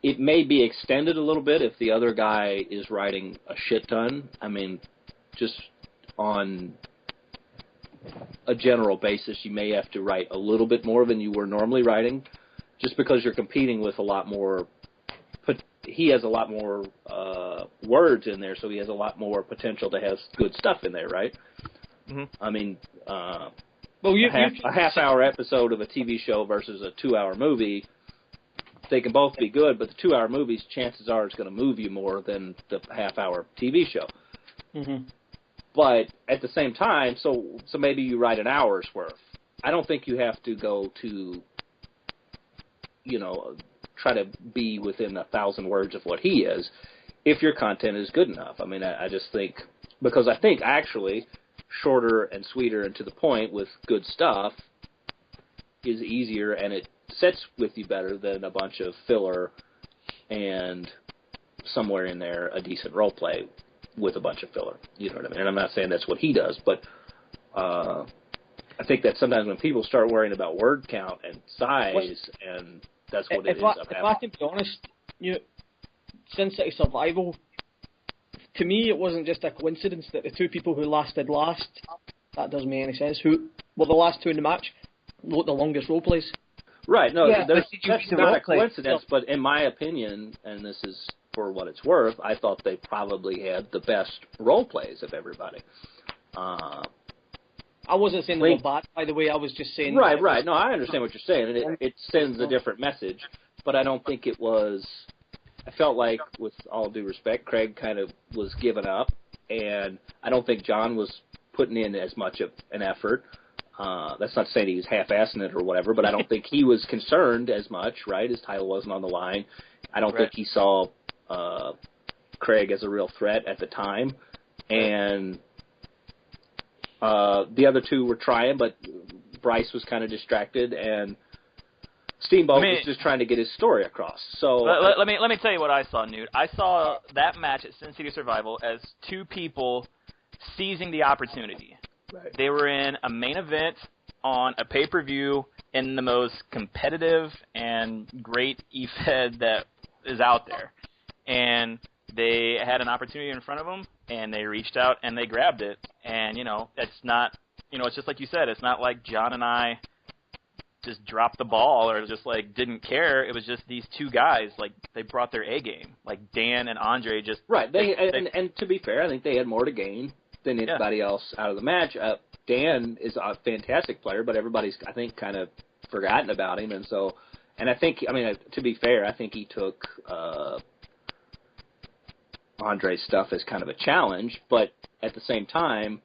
Speaker 4: It may be extended a little bit if the other guy is writing a shit ton. I mean, just on a general basis, you may have to write a little bit more than you were normally writing, just because you're competing with a lot more. He has a lot more words in there, so he has a lot more potential to have good stuff in there, right?
Speaker 1: Mm-hmm.
Speaker 4: I mean,
Speaker 5: a
Speaker 4: half-hour episode of a TV show versus a 2-hour movie, they can both be good, but the 2-hour movies, chances are, it's going to move you more than the half-hour TV show.
Speaker 5: Mm-hmm.
Speaker 4: But at the same time, so maybe you write an hour's worth. I don't think you have to go to, you know, try to be within 1,000 words of what he is, if your content is good enough. I mean, I just think, because I think actually shorter and sweeter and to the point with good stuff is easier, and it sits with you better than a bunch of filler and somewhere in there a decent role play with a bunch of filler. You know what I mean? And I'm not saying that's what he does, but I think that sometimes when people start worrying about word count and size, and that's what it ends up happening.
Speaker 5: If I can be honest, you know, Sin City Survival, to me, it wasn't just a coincidence that the two people who lasted last, that doesn't make any sense, who were the last two in the match, wrote the longest role plays.
Speaker 4: Right, no,
Speaker 2: Yeah,
Speaker 4: that's not a
Speaker 2: play?
Speaker 4: coincidence, but in my opinion, and this is for what it's worth, I thought they probably had the best role plays of everybody.
Speaker 5: I wasn't saying they were bad, by the way, I was just saying...
Speaker 4: Right, no, I understand what you're saying, and it sends a different message, but I don't think it was... I felt like, with all due respect, Craig kind of was giving up, and I don't think John was putting in as much of an effort. That's not saying he was half-assing it or whatever, but I don't think he was concerned as much, right? His title wasn't on the line. I don't think he saw Craig as a real threat at the time. And the other two were trying, but Bryce was kind of distracted, and Steamboat was just trying to get his story across. So
Speaker 1: let me tell you what I saw, Newt. I saw that match at Sin City Survival as two people seizing the opportunity.
Speaker 4: Right.
Speaker 1: They were in a main event on a pay-per-view in the most competitive and great E-Fed that is out there. And they had an opportunity in front of them, and they reached out and they grabbed it. And, you know, it's not, you know, it's just like you said, it's not like John and I just dropped the ball or just, like, didn't care. It was just these two guys, like, they brought their A game. Like, Dan and Andre just...
Speaker 4: Right. And to be fair, I think they had more to gain than anybody else out of the match. Dan is a fantastic player, but everybody's, I think, kind of forgotten about him. And I think, I mean, to be fair, I think he took Andre's stuff as kind of a challenge, but at the same time,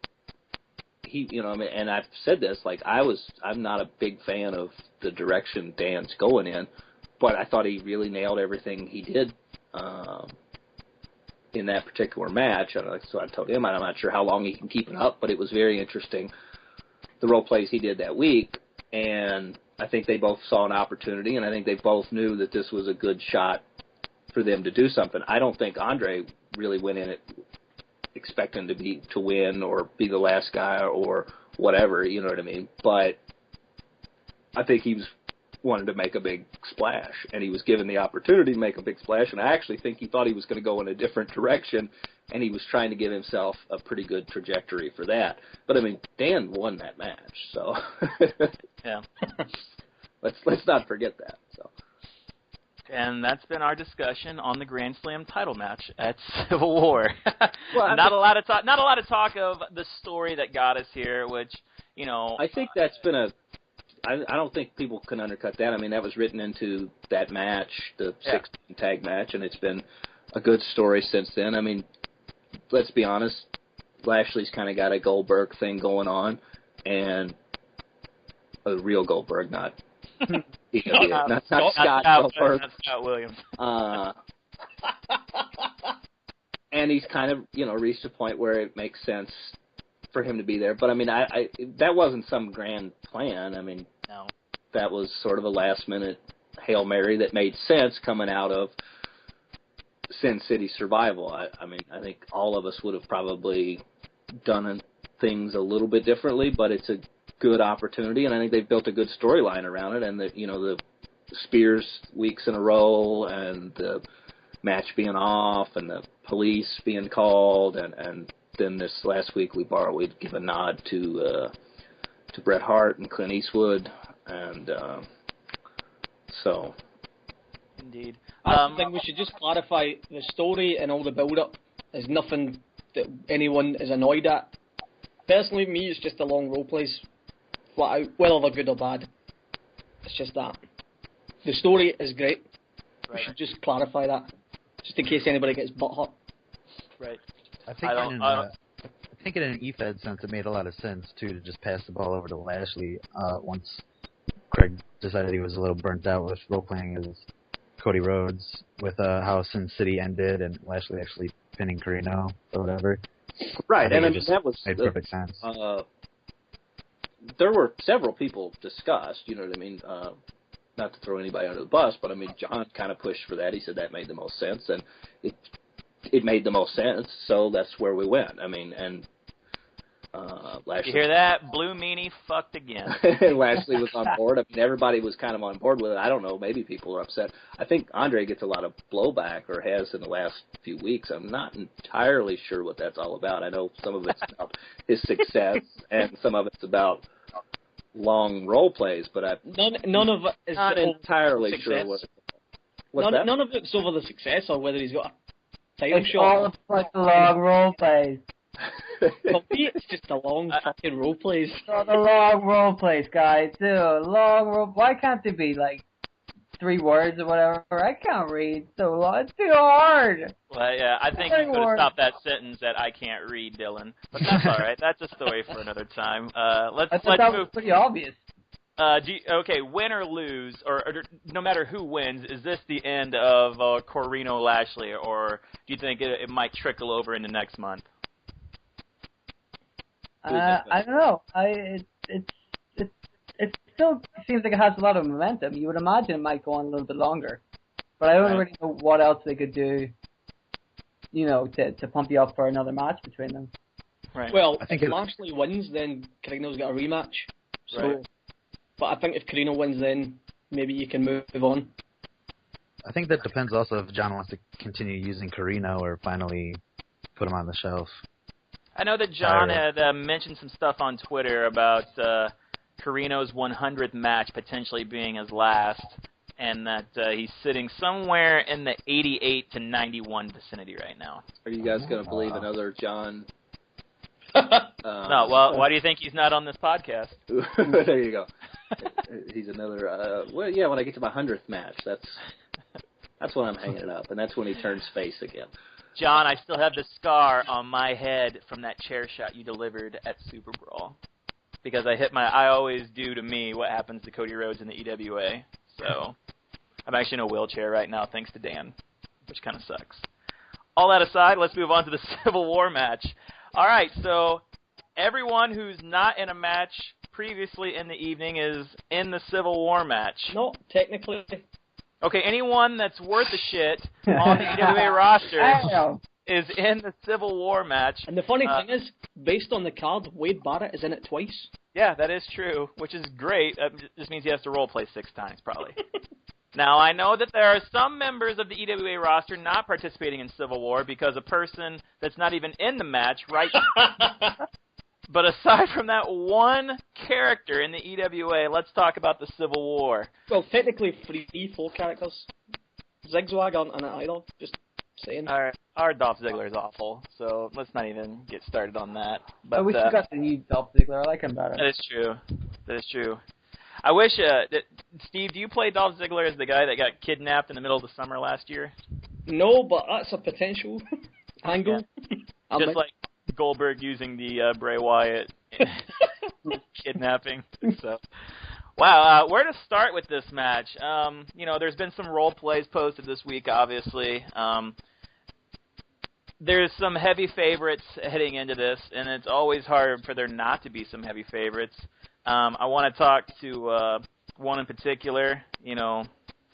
Speaker 4: he, you know, I mean, and I've said this, like, I'm not a big fan of the direction Dan's going in, but I thought he really nailed everything he did in that particular match. So I told him I'm not sure how long he can keep it up, but it was very interesting, the role plays he did that week, and I think they both saw an opportunity, and I think they both knew that this was a good shot for them to do something. I don't think Andre really went in it expecting to win or be the last guy or whatever, you know what I mean? But I think he wanted to make a big splash, and he was given the opportunity to make a big splash, and I actually think he thought he was going to go in a different direction, and he was trying to give himself a pretty good trajectory for that. But I mean, Dan won that match, so
Speaker 1: yeah.
Speaker 4: Let's not forget that. So.
Speaker 1: And that's been our discussion on the Grand Slam title match at Civil War.
Speaker 4: Well,
Speaker 1: not a lot of talk of the story that got us here, which, you know,
Speaker 4: I think that's been I don't think people can undercut that. I mean, that was written into that match, the 16 tag match, and it's been a good story since then. I mean, let's be honest, Lashley's kind of got a Goldberg thing going on, and a real Goldberg, not not Scott Goldberg.
Speaker 1: Not Scott Williams.
Speaker 4: and he's kind of, reached a point where it makes sense for him to be there. But, I mean, I that wasn't some grand plan. I mean,
Speaker 1: No.
Speaker 4: that was sort of a last-minute Hail Mary that made sense coming out of Sin City Survival. I mean, I think all of us would have probably done things a little bit differently, but it's a good opportunity, and I think they've built a good storyline around it, and the Spears weeks in a row, and the match being off, and the police being called, and then this last week we'd give a nod to Bret Hart and Clint Eastwood, and so.
Speaker 1: Indeed.
Speaker 5: I think we should just clarify the story and all the build-up is nothing that anyone is annoyed at. Personally, me, it's just the long role plays, flat out, whether they're good or bad. It's just that. The story is great.
Speaker 1: Right.
Speaker 5: We should just clarify that, just in case anybody gets butt hurt.
Speaker 1: Right.
Speaker 3: I think in an EFED sense, it made a lot of sense too to just pass the ball over to Lashley once Craig decided he was a little burnt out with role playing as Cody Rhodes, with how Sin City ended and Lashley actually pinning Carino or whatever.
Speaker 4: Right, and that was
Speaker 3: made perfect sense.
Speaker 4: There were several people discussed. You know what I mean? Not to throw anybody under the bus, but I mean, John kind of pushed for that. He said that made the most sense, and it made the most sense, so that's where we went. I mean, and Lashley.
Speaker 1: You hear that? Blue Meanie fucked again.
Speaker 4: Lashley was on board. I mean, everybody was kind of on board with it. I don't know. Maybe people are upset. I think Andre gets a lot of blowback, or has in the last few weeks. I'm not entirely sure what that's all about. I know some of it's about his success, and some of it's about long role plays, but
Speaker 5: none of it is
Speaker 4: not entirely
Speaker 5: success.
Speaker 4: sure what's that?
Speaker 5: None of it's over the success or whether he's got a title
Speaker 2: It's
Speaker 5: shot.
Speaker 2: all about the long role plays.
Speaker 5: For me, it's just the long fucking role plays.
Speaker 2: So the long role plays, guys. Long role. Why can't they be like 3 words or whatever? I can't read so long. It's too hard.
Speaker 1: Well, yeah, I think you could have stopped that sentence at "I can't read," Dylan. But that's all right. That's a story for another time. Let's
Speaker 2: that was
Speaker 1: move.
Speaker 2: pretty obvious.
Speaker 1: Okay, win or lose, or no matter who wins, is this the end of Corino Lashley, or do you think it might trickle over into next month?
Speaker 2: I don't know. It still seems like it has a lot of momentum. You would imagine it might go on a little bit longer, but I don't really know what else they could do. To pump you up for another match between them.
Speaker 1: Right.
Speaker 5: Well, if Lashley wins, then Carino's got a rematch. So,
Speaker 1: right.
Speaker 5: But I think if Carino wins, then maybe you can move on.
Speaker 3: I think that depends also if John wants to continue using Carino or finally put him on the shelf.
Speaker 1: I know that John had mentioned some stuff on Twitter about Carino's 100th match potentially being his last, and that he's sitting somewhere in the 88 to 91 vicinity right now.
Speaker 4: Are you guys going to believe another John?
Speaker 1: No, well, why do you think he's not on this podcast?
Speaker 4: There you go. He's another. When I get to my 100th match, that's when I'm hanging it up, and that's when he turns face again.
Speaker 1: John, I still have the scar on my head from that chair shot you delivered at Super Brawl. Because I always do to me what happens to Cody Rhodes in the EWA. So, I'm actually in a wheelchair right now thanks to Dan, which kind of sucks. All that aside, let's move on to the Civil War match. All right, so everyone who's not in a match previously in the evening is in the Civil War match.
Speaker 5: No, technically.
Speaker 1: Okay, anyone that's worth a shit on the EWA roster is in the Civil War match.
Speaker 5: And the funny thing is, based on the card, Wade Barrett is in it twice.
Speaker 1: Yeah, that is true, which is great. That just means he has to role play 6 times, probably. Now, I know that there are some members of the EWA roster not participating in Civil War because a person that's not even in the match, right? But aside from that one character in the EWA, let's talk about the Civil War.
Speaker 5: Well, technically 4 characters. Zigzag aren't in it either, just saying.
Speaker 1: Our Dolph Ziggler is awful, so let's not even get started on that. But
Speaker 2: we got the new Dolph Ziggler. I like him better.
Speaker 1: That is true. I wish, Steve, do you play Dolph Ziggler as the guy that got kidnapped in the middle of the summer last year?
Speaker 5: No, but that's a potential angle.
Speaker 1: Yeah. Just like Goldberg using the Bray Wyatt kidnapping. So, wow, where to start with this match? There's been some role plays posted this week, obviously. there's some heavy favorites heading into this, and it's always hard for there not to be some heavy favorites. I want to talk to one in particular. You know,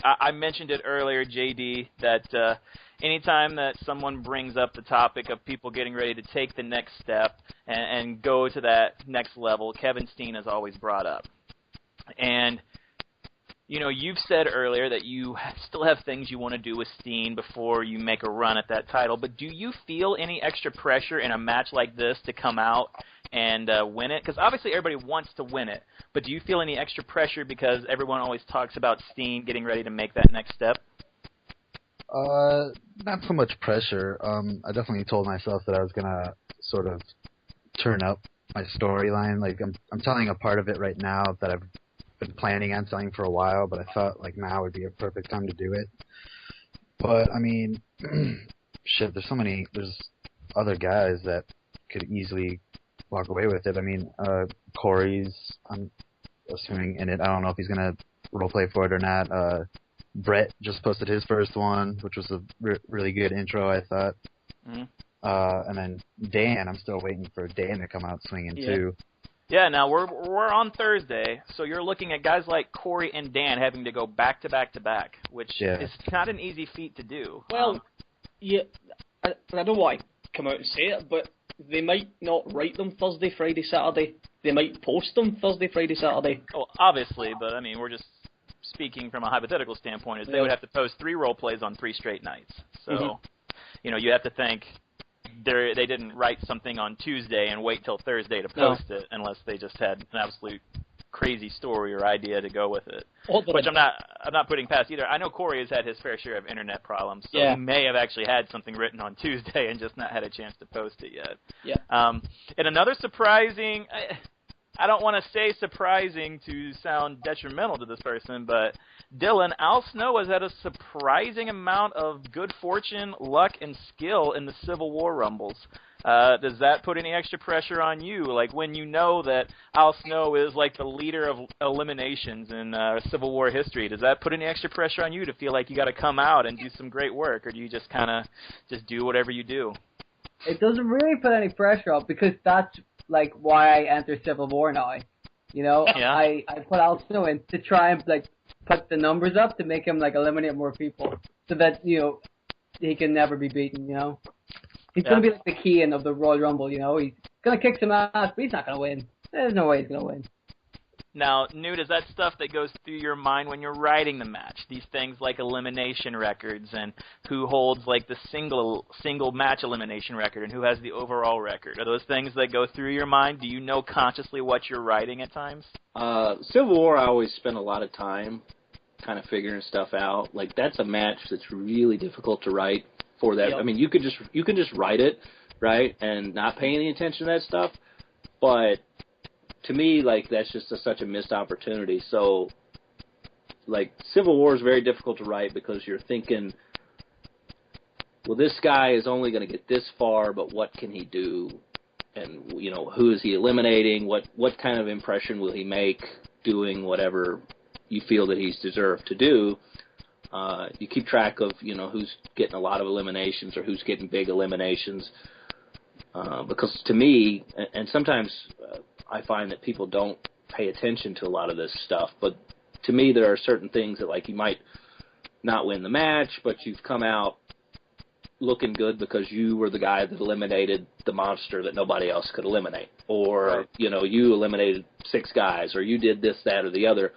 Speaker 1: I mentioned it earlier, JD, that anytime that someone brings up the topic of people getting ready to take the next step and go to that next level, Kevin Steen is always brought up. And, you know, you've said earlier that you still have things you want to do with Steen before you make a run at that title, but do you feel any extra pressure in a match like this to come out and win it? Because obviously everybody wants to win it, but do you feel any extra pressure because everyone always talks about Steen getting ready to make that next step?
Speaker 3: Not so much pressure. I definitely told myself that I was gonna sort of turn up my storyline. Like I'm telling a part of it right now that I've been planning on telling for a while, but I thought like now would be a perfect time to do it. But I mean, shit, there's other guys that could easily walk away with it. I mean, Corey's, I'm assuming, in it. I don't know if he's gonna roleplay for it or not. Brett just posted his first one, which was a really good intro, I thought. Mm-hmm. And then Dan, I'm still waiting for Dan to come out swinging too.
Speaker 1: Yeah, now we're on Thursday, so you're looking at guys like Corey and Dan having to go back to back to back, which is not an easy feat to do.
Speaker 5: Well, I don't want to come out and say it, but they might not write them Thursday, Friday, Saturday. They might post them Thursday, Friday, Saturday.
Speaker 1: Well, obviously, but I mean, we're just speaking from a hypothetical standpoint. Is they would have to post 3 role plays on 3 straight nights. So, you know, you have to think they didn't write something on Tuesday and wait till Thursday to post it, unless they just had an absolute crazy story or idea to go with it. Which I'm not putting past either. I know Corey has had his fair share of internet problems, so he may have actually had something written on Tuesday and just not had a chance to post it yet.
Speaker 5: Yeah.
Speaker 1: And another surprising, I don't want to say surprising to sound detrimental to this person, but Dylan, Al Snow has had a surprising amount of good fortune, luck, and skill in the Civil War Rumbles. Does that put any extra pressure on you? Like when you know that Al Snow is like the leader of eliminations in Civil War history, does that put any extra pressure on you to feel like you got to come out and do some great work, or do you just kind of just do whatever you do?
Speaker 2: It doesn't really put any pressure on because that's like why I enter Civil War now. You know, I put Al Snow in to try and like put the numbers up to make him like eliminate more people, so that you know he can never be beaten. You know, he's gonna be like the Keane of the Royal Rumble. You know, he's gonna kick some ass, but he's not gonna win. There's no way he's gonna win.
Speaker 1: Now, Newt, is that stuff that goes through your mind when you're writing the match? These things like elimination records and who holds like the single match elimination record and who has the overall record. Are those things that go through your mind? Do you know consciously what you're writing at times?
Speaker 4: Civil War, I always spend a lot of time kind of figuring stuff out. Like that's a match that's really difficult to write for that. I mean, you can just write it, right, and not pay any attention to that stuff, but to me, like, that's just such a missed opportunity. So, like, Civil War is very difficult to write because you're thinking, well, this guy is only going to get this far, but what can he do? And, you know, who is he eliminating? What kind of impression will he make doing whatever you feel that he's deserved to do? You keep track of, you know, who's getting a lot of eliminations or who's getting big eliminations. Because to me, and sometimes I find that people don't pay attention to a lot of this stuff, but to me there are certain things that, like, you might not win the match, but you've come out looking good because you were the guy that eliminated the monster that nobody else could eliminate. Or, you know, you eliminated 6 guys, or you did this, that, or the other.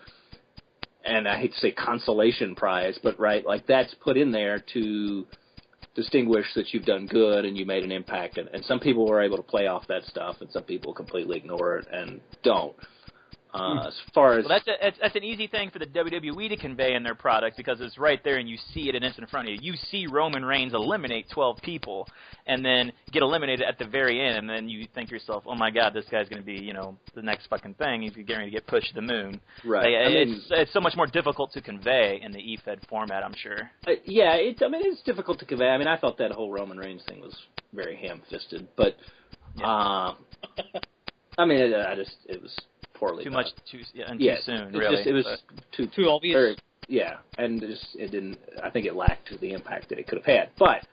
Speaker 4: And I hate to say consolation prize, but, right, like, that's put in there to distinguish that you've done good and you made an impact, and some people were able to play off that stuff, and some people completely ignore it and don't. As far as
Speaker 1: that's an easy thing for the WWE to convey in their product because it's right there and you see it and it's in front of you. You see Roman Reigns eliminate 12 people and then get eliminated at the very end, and then you think to yourself, oh my God, this guy's going to be, you know, the next fucking thing. He's getting ready to get pushed to the moon.
Speaker 4: Right.
Speaker 1: Like, it's so much more difficult to convey in the EFED format, I'm sure.
Speaker 4: Yeah, it's difficult to convey. I mean, I thought that whole Roman Reigns thing was very ham-fisted, but I mean, it was poorly
Speaker 1: too
Speaker 4: done.
Speaker 1: much too soon, really.
Speaker 4: It was
Speaker 5: too obvious.
Speaker 4: And it didn't. I think it lacked the impact that it could have had. But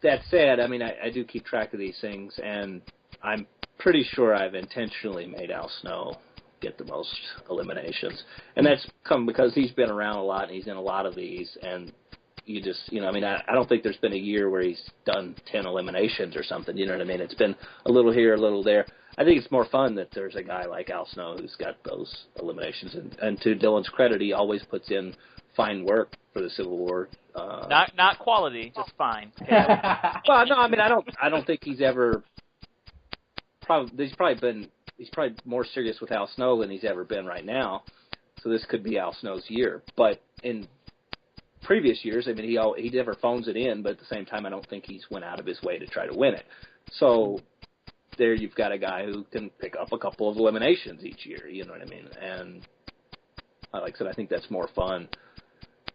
Speaker 4: that said, I mean, I do keep track of these things, and I'm pretty sure I've intentionally made Al Snow get the most eliminations. And that's come because he's been around a lot, and he's in a lot of these, and you just, I mean, I don't think there's been a year where he's done 10 eliminations or something, you know what I mean? It's been a little here, a little there. I think it's more fun that there's a guy like Al Snow who's got those eliminations. And to Dylan's credit, he always puts in fine work for the Civil War.
Speaker 1: Not quality, just fine.
Speaker 4: Well, no, I mean, I don't think he's ever. He's probably more serious with Al Snow than he's ever been right now. So this could be Al Snow's year. But in previous years, I mean, he never phones it in, but at the same time, I don't think he's went out of his way to try to win it. So there you've got a guy who can pick up a couple of eliminations each year, you know what I mean? And like I said, I think that's more fun.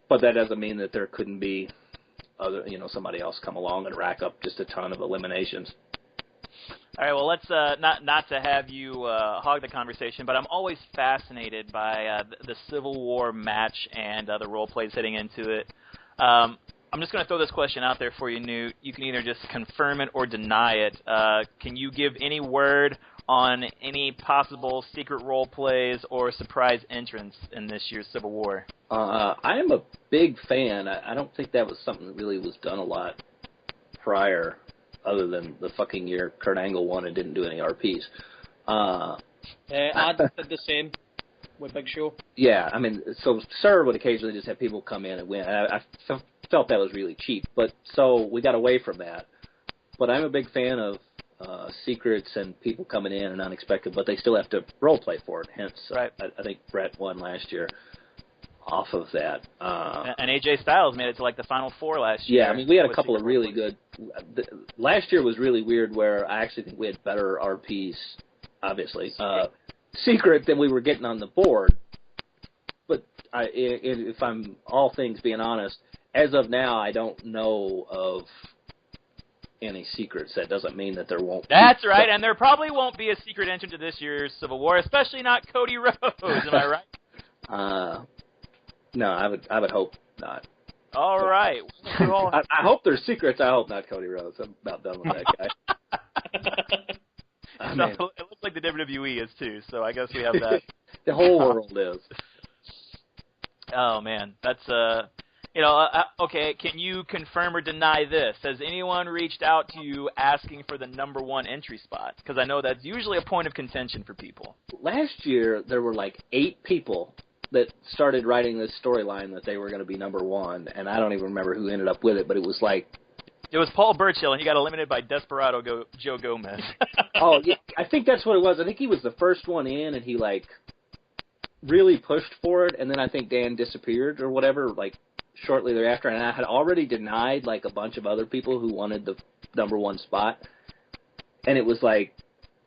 Speaker 4: But that doesn't mean that there couldn't be somebody else come along and rack up just a ton of eliminations.
Speaker 1: All right, well, let's not to have you hog the conversation, but I'm always fascinated by the Civil War match and the role plays heading into it. I'm just going to throw this question out there for you, Newt. You can either just confirm it or deny it. Can you give any word on any possible secret role plays or surprise entrants in this year's Civil War?
Speaker 4: I am a big fan. I don't think that was something that really was done a lot prior, other than the fucking year Kurt Angle won and didn't do any RPs. I
Speaker 5: did the same with Big Show.
Speaker 4: Yeah, I mean, so Sir would occasionally just have people come in and win. I felt that was really cheap, but so we got away from that. But I'm a big fan of secrets and people coming in and unexpected, but they still have to role play for it. Hence,
Speaker 1: right.
Speaker 4: I think Brett won last year off of that.
Speaker 1: And AJ Styles made it to like the Final Four last year.
Speaker 4: Yeah, I mean, we had a couple of really good. Last year was really weird, where I actually think we had better RPs, obviously, secret than we were getting on the board. But if I'm all things being honest, as of now, I don't know of any secrets. That doesn't mean that there won't.
Speaker 1: That's right, and there probably won't be a secret entrant to this year's Civil War, especially not Cody Rhodes. Am I right?
Speaker 4: No, I would hope not.
Speaker 1: All right.
Speaker 4: I hope there's secrets. I hope not Cody Rhodes. I'm about done with that guy.
Speaker 1: It looks like the WWE is too, so I guess we have that.
Speaker 4: The whole world is.
Speaker 1: Oh man, that's okay. Can you confirm or deny this? Has anyone reached out to you asking for the number one entry spot? Because I know that's usually a point of contention for people.
Speaker 4: Last year there were like 8 people that started writing this storyline that they were going to be number one, and I don't even remember who ended up with it, but it was like...
Speaker 1: It was Paul Burchill, and he got eliminated by Desperado Joe Gomez.
Speaker 4: Oh, yeah, I think that's what it was. I think he was the first one in, and he, like, really pushed for it, and then I think Dan disappeared or whatever, like, shortly thereafter, and I had already denied, like, a bunch of other people who wanted the number one spot, and it was like,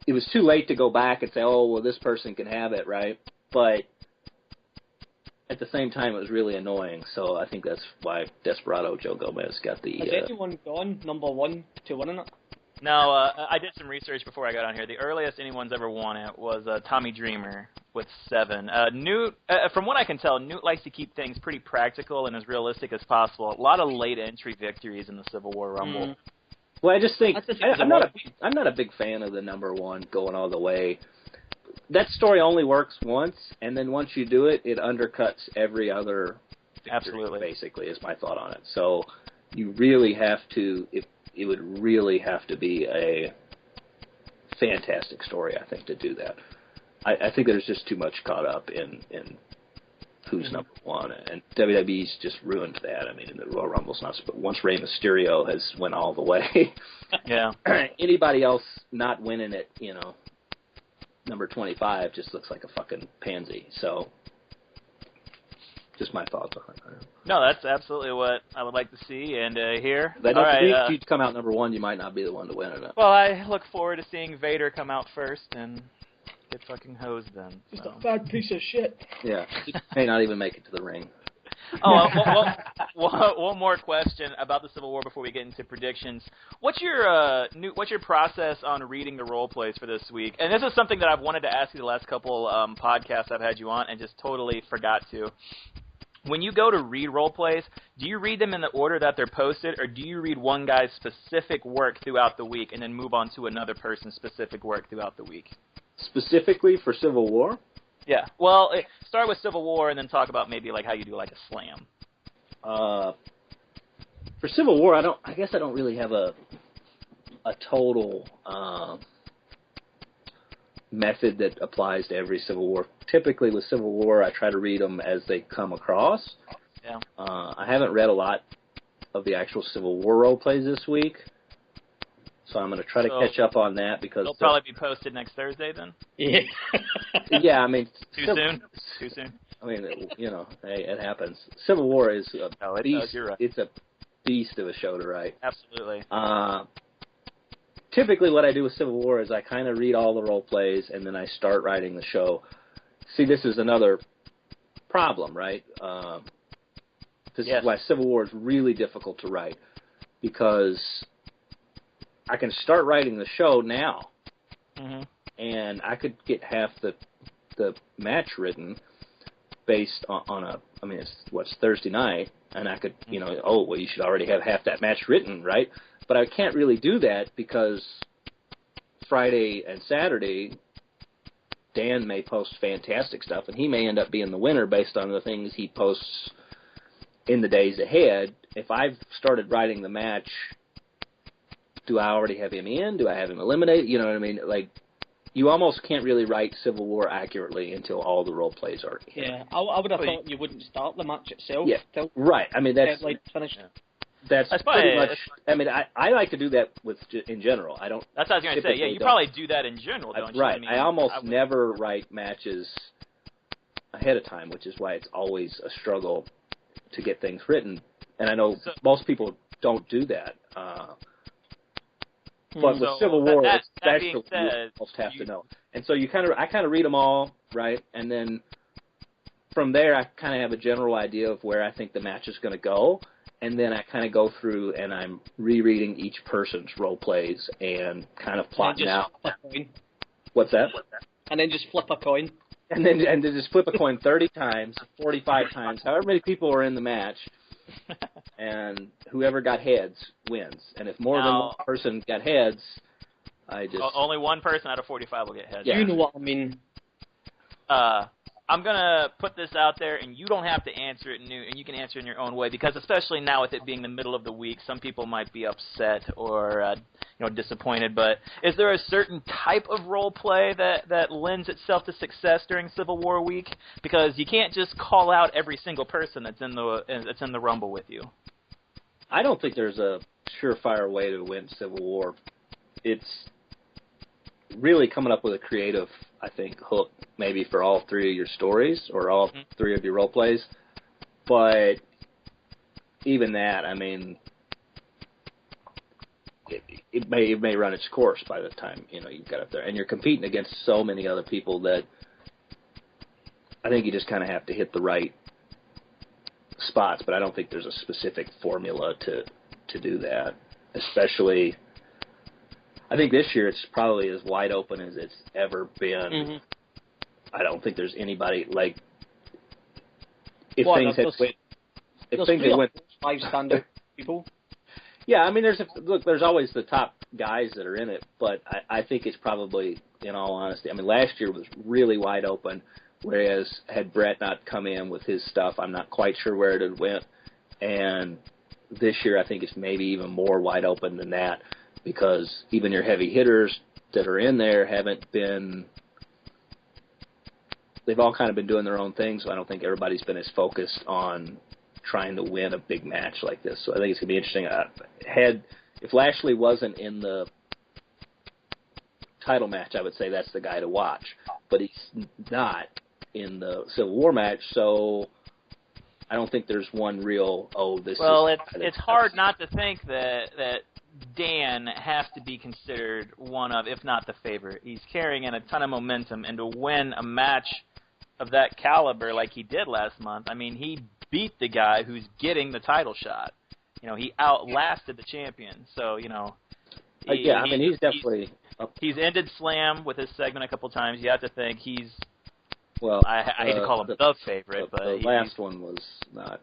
Speaker 4: it was too late to go back and say, oh, well, this person can have it, right? But at the same time, it was really annoying, so I think that's why Desperado Joe Gomez got the...
Speaker 5: Has anyone gone number one to winning it?
Speaker 1: No, I did some research before I got on here. The earliest anyone's ever won it was Tommy Dreamer with 7. Newt, from what I can tell, Newt likes to keep things pretty practical and as realistic as possible. A lot of late entry victories in the Civil War Rumble.
Speaker 5: Mm.
Speaker 4: Well, I just think I'm not a big fan of the number one going all the way. That story only works once, and then once you do it, it undercuts every other victory,
Speaker 1: absolutely,
Speaker 4: basically, is my thought on it. So you really have to, it would really have to be a fantastic story, I think, to do that. I think there's just too much caught up in who's number one, and WWE's just ruined that. I mean, the Royal Rumble's not, but once Rey Mysterio has went all the way,
Speaker 1: yeah,
Speaker 4: anybody else not winning it, number 25 just looks like a fucking pansy. So, just my thoughts on it.
Speaker 1: No, that's absolutely what I would like to see and hear.
Speaker 4: All right, if you come out number one, you might not be the one to win it.
Speaker 1: Well, I look forward to seeing Vader come out first and get fucking hosed then.
Speaker 5: Just a fat piece of shit.
Speaker 4: Yeah, he may not even make it to the ring.
Speaker 1: One more question about the Civil War before we get into predictions. What's your process on reading the role plays for this week? And this is something that I've wanted to ask you the last couple podcasts I've had you on and just totally forgot to. when you go to read role plays, do you read them in the order that they're posted, or do you read one guy's specific work throughout the week and then move on to another person's specific work throughout the week?
Speaker 4: Specifically for Civil War?
Speaker 1: Yeah. Well, start with Civil War and then talk about maybe like how you do like a slam.
Speaker 4: For Civil War, I guess I don't really have a total method that applies to every Civil War. Typically with Civil War, I try to read them as they come across.
Speaker 1: Yeah.
Speaker 4: I haven't read a lot of the actual Civil War role plays this week, so I'm going to try to catch up on that because
Speaker 1: they'll probably be posted next Thursday then.
Speaker 5: Yeah.
Speaker 4: Yeah, I mean,
Speaker 1: Too soon.
Speaker 4: I mean, hey, it happens. Civil War is a beast.
Speaker 1: You're right.
Speaker 4: It's a beast of a show to write.
Speaker 1: Absolutely.
Speaker 4: Typically what I do with Civil War is I kind of read all the role plays and then I start writing the show. See, this is another problem, right? This is why Civil War is really difficult to write, because I can start writing the show now, and I could get half the match written based on it's Thursday night, and I could, you should already have half that match written, right? But I can't really do that because Friday and Saturday, Dan may post fantastic stuff, and he may end up being the winner based on the things he posts in the days ahead. If I've started writing the match, do I already have him in? Do I have him eliminated? You know what I mean? Like, you almost can't really write Civil War accurately until all the role plays are in.
Speaker 5: Yeah, I would have thought you wouldn't start the match itself.
Speaker 4: Yeah, right. I mean, that's
Speaker 5: finished.
Speaker 4: That's pretty much. I mean, I like to do that in general. I don't.
Speaker 1: That's what I was going to say. Yeah, you probably do that in general, don't you?
Speaker 4: Right.
Speaker 1: I mean,
Speaker 4: I almost never write matches ahead of time, which is why it's always a struggle to get things written. And I know most people don't do that. But with Civil War, especially, you almost have to know. And so I kind of read them all, right? And then from there, I kind of have a general idea of where I think the match is going to go. And then I kind of go through and I'm rereading each person's role plays and kind of plotting out. What's that?
Speaker 5: And then just flip a coin.
Speaker 4: And then just flip a coin 30 times, 45 times, however many people are in the match. And whoever got heads wins. And if more than one person got heads, I just...
Speaker 1: Only one person out of 45 will get heads.
Speaker 5: Yeah. You know what I mean.
Speaker 1: I'm going to put this out there, and you don't have to answer it, and you can answer it in your own way, because especially now with it being the middle of the week, some people might be upset or disappointed. But is there a certain type of role play that lends itself to success during Civil War week? Because you can't just call out every single person that's in the Rumble with you.
Speaker 4: I don't think there's a surefire way to win Civil War. It's really coming up with a creative, I think, hook maybe for all three of your stories or all three of your role plays. But even that, I mean, it may run its course by the time you've got up there, and you're competing against so many other people that I think you just kind of have to hit the right spots. But I don't think there's a specific formula to do that, especially. I think this year it's probably as wide open as it's ever been. I don't think there's anybody like if things had went
Speaker 5: 5 standard people.
Speaker 4: Yeah, I mean there's always the top guys that are in it, but I think it's probably, in all honesty, I mean last year was really wide open, whereas had Brett not come in with his stuff, I'm not quite sure where it had went, and this year I think it's maybe even more wide open than that. Because even your heavy hitters that are in there they've all kind of been doing their own thing, so I don't think everybody's been as focused on trying to win a big match like this. So I think it's going to be interesting. If Lashley wasn't in the title match, I would say that's the guy to watch. But he's not in the Civil War match, so I don't think there's one real,
Speaker 1: it's hard not to think that Dan has to be considered one of, if not the favorite. He's carrying in a ton of momentum, and to win a match of that caliber like he did last month, I mean, he beat the guy who's getting the title shot. He outlasted the champion. So,
Speaker 4: he's definitely...
Speaker 1: He's ended Slam with his segment a couple times. You have to think he's
Speaker 4: Well,
Speaker 1: I hate to call him the favorite, but
Speaker 4: the last one was not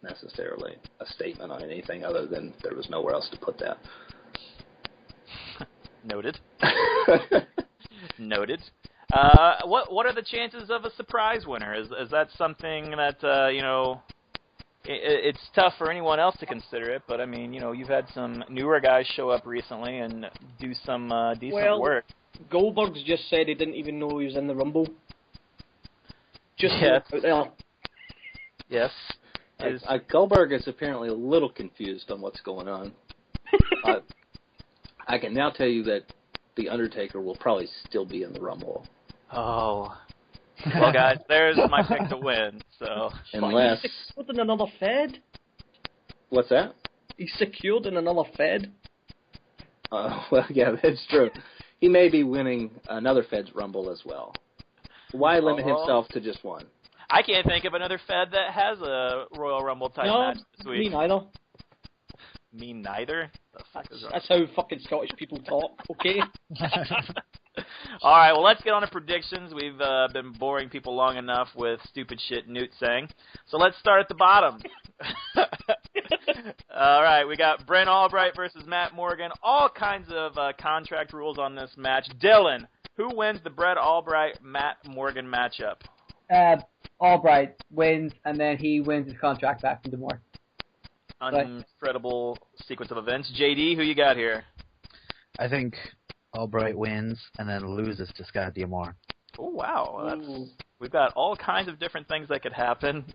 Speaker 4: necessarily a statement on anything other than there was nowhere else to put that.
Speaker 1: Noted. Noted. What are the chances of a surprise winner? Is that something that it's tough for anyone else to consider it? But I mean, you've had some newer guys show up recently and do some decent work.
Speaker 5: Goldberg's just said he didn't even know he was in the Rumble. Just
Speaker 1: yes.
Speaker 5: out there.
Speaker 1: Yes.
Speaker 4: Goldberg is apparently a little confused on what's going on. I can now tell you that The Undertaker will probably still be in the Rumble.
Speaker 1: Oh. Well, guys, there's my pick to win. So
Speaker 4: unless
Speaker 5: he's secured in another Fed.
Speaker 4: What's that?
Speaker 5: He's secured in another Fed.
Speaker 4: Well, yeah, that's true. He may be winning another Fed's Rumble as well. Why limit himself to just one?
Speaker 1: I can't think of another Fed that has a Royal Rumble type match this week.
Speaker 5: Me neither.
Speaker 1: Me neither?
Speaker 5: That's how fucking Scottish people talk, okay?
Speaker 1: All right, well, let's get on to predictions. We've been boring people long enough with stupid shit Newt saying. So let's start at the bottom. All right, we got Brent Albright versus Matt Morgan. All kinds of contract rules on this match. Dylan, who wins the Brent Albright-Matt Morgan matchup?
Speaker 2: Albright wins, and then he wins his contract back from DeMore.
Speaker 1: Incredible sequence of events. JD, who you got here?
Speaker 3: I think Albright wins and then loses to Scott D'Amore.
Speaker 1: Oh, wow. We've got all kinds of different things that could happen.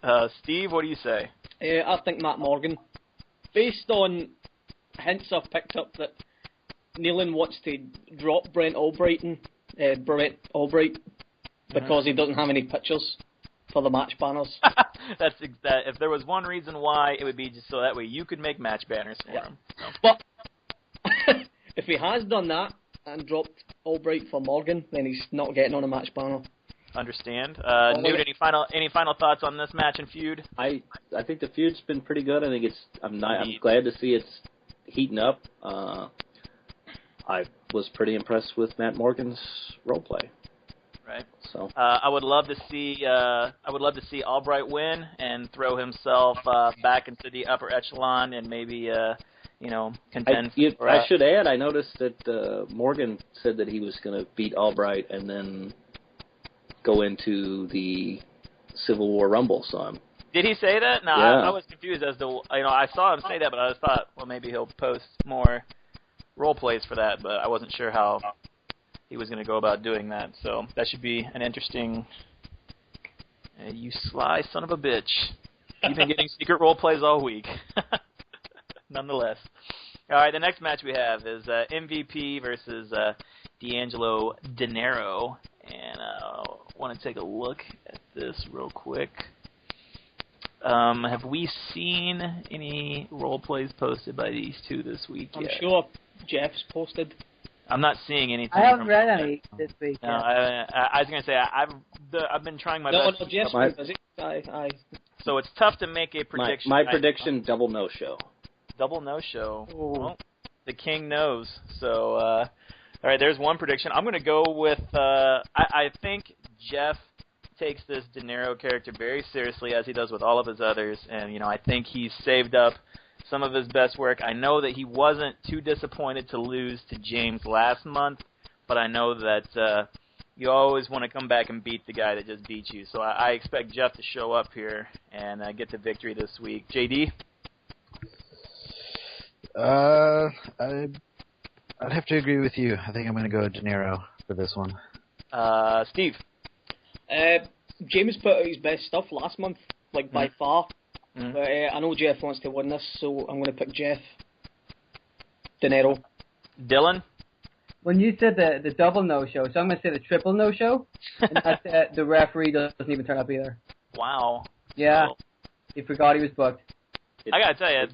Speaker 1: Steve, what do you say?
Speaker 5: I think Matt Morgan. Based on hints I've picked up that Nealon wants to drop Brent Albright because he doesn't have any pictures for the match banners.
Speaker 1: If there was one reason why, it would be just so that way you could make match banners for him. So.
Speaker 5: But if he has done that and dropped Albright for Morgan, then he's not getting on a match banner.
Speaker 1: Understand. Newt, any final thoughts on this match and feud?
Speaker 4: I think the feud's been pretty good. I think I'm glad to see it's heating up. I was pretty impressed with Matt Morgan's role play.
Speaker 1: Right.
Speaker 4: So
Speaker 1: I would love to see Albright win and throw himself back into the upper echelon and maybe contend.
Speaker 4: I should add, I noticed that Morgan said that he was going to beat Albright and then go into the Civil War Rumble. So
Speaker 1: did he say that? No,
Speaker 4: yeah.
Speaker 1: I was confused as to I saw him say that, but I just thought, well, maybe he'll post more role plays for that, but I wasn't sure how he was going to go about doing that. So that should be an interesting. You sly son of a bitch! You've been getting secret role plays all week. Nonetheless. All right, the next match we have is MVP versus D'Angelo Dinero, and I want to take a look at this real quick. Have we seen any role plays posted by these two this week yet?
Speaker 5: I'm sure Jeff's posted.
Speaker 1: I'm not seeing anything.
Speaker 2: I haven't read any this week.
Speaker 1: No, I was going to say I've been trying my best.
Speaker 5: No, Jeff's busy. Aye.
Speaker 1: So it's tough to make a prediction.
Speaker 4: My prediction: double no-show.
Speaker 1: Double no-show. Well, the king knows. So, all right, there's one prediction. I'm going to go with. I think Jeff takes this De Niro character very seriously, as he does with all of his others, and I think he's saved up some of his best work. I know that he wasn't too disappointed to lose to James last month, but I know that you always want to come back and beat the guy that just beat you. So I expect Jeff to show up here and get the victory this week. JD?
Speaker 3: I'd have to agree with you. I think I'm going to go De Niro for this one.
Speaker 1: Steve?
Speaker 5: James put out his best stuff last month, by far. Mm-hmm. But I know Jeff wants to win this, so I'm going to pick Jeff. De Niro.
Speaker 1: Dylan?
Speaker 2: When you said the double no-show, so I'm going to say the triple no-show, and that's the referee doesn't even turn up either.
Speaker 1: Wow.
Speaker 2: Yeah. He forgot he was booked.
Speaker 1: I got to tell you,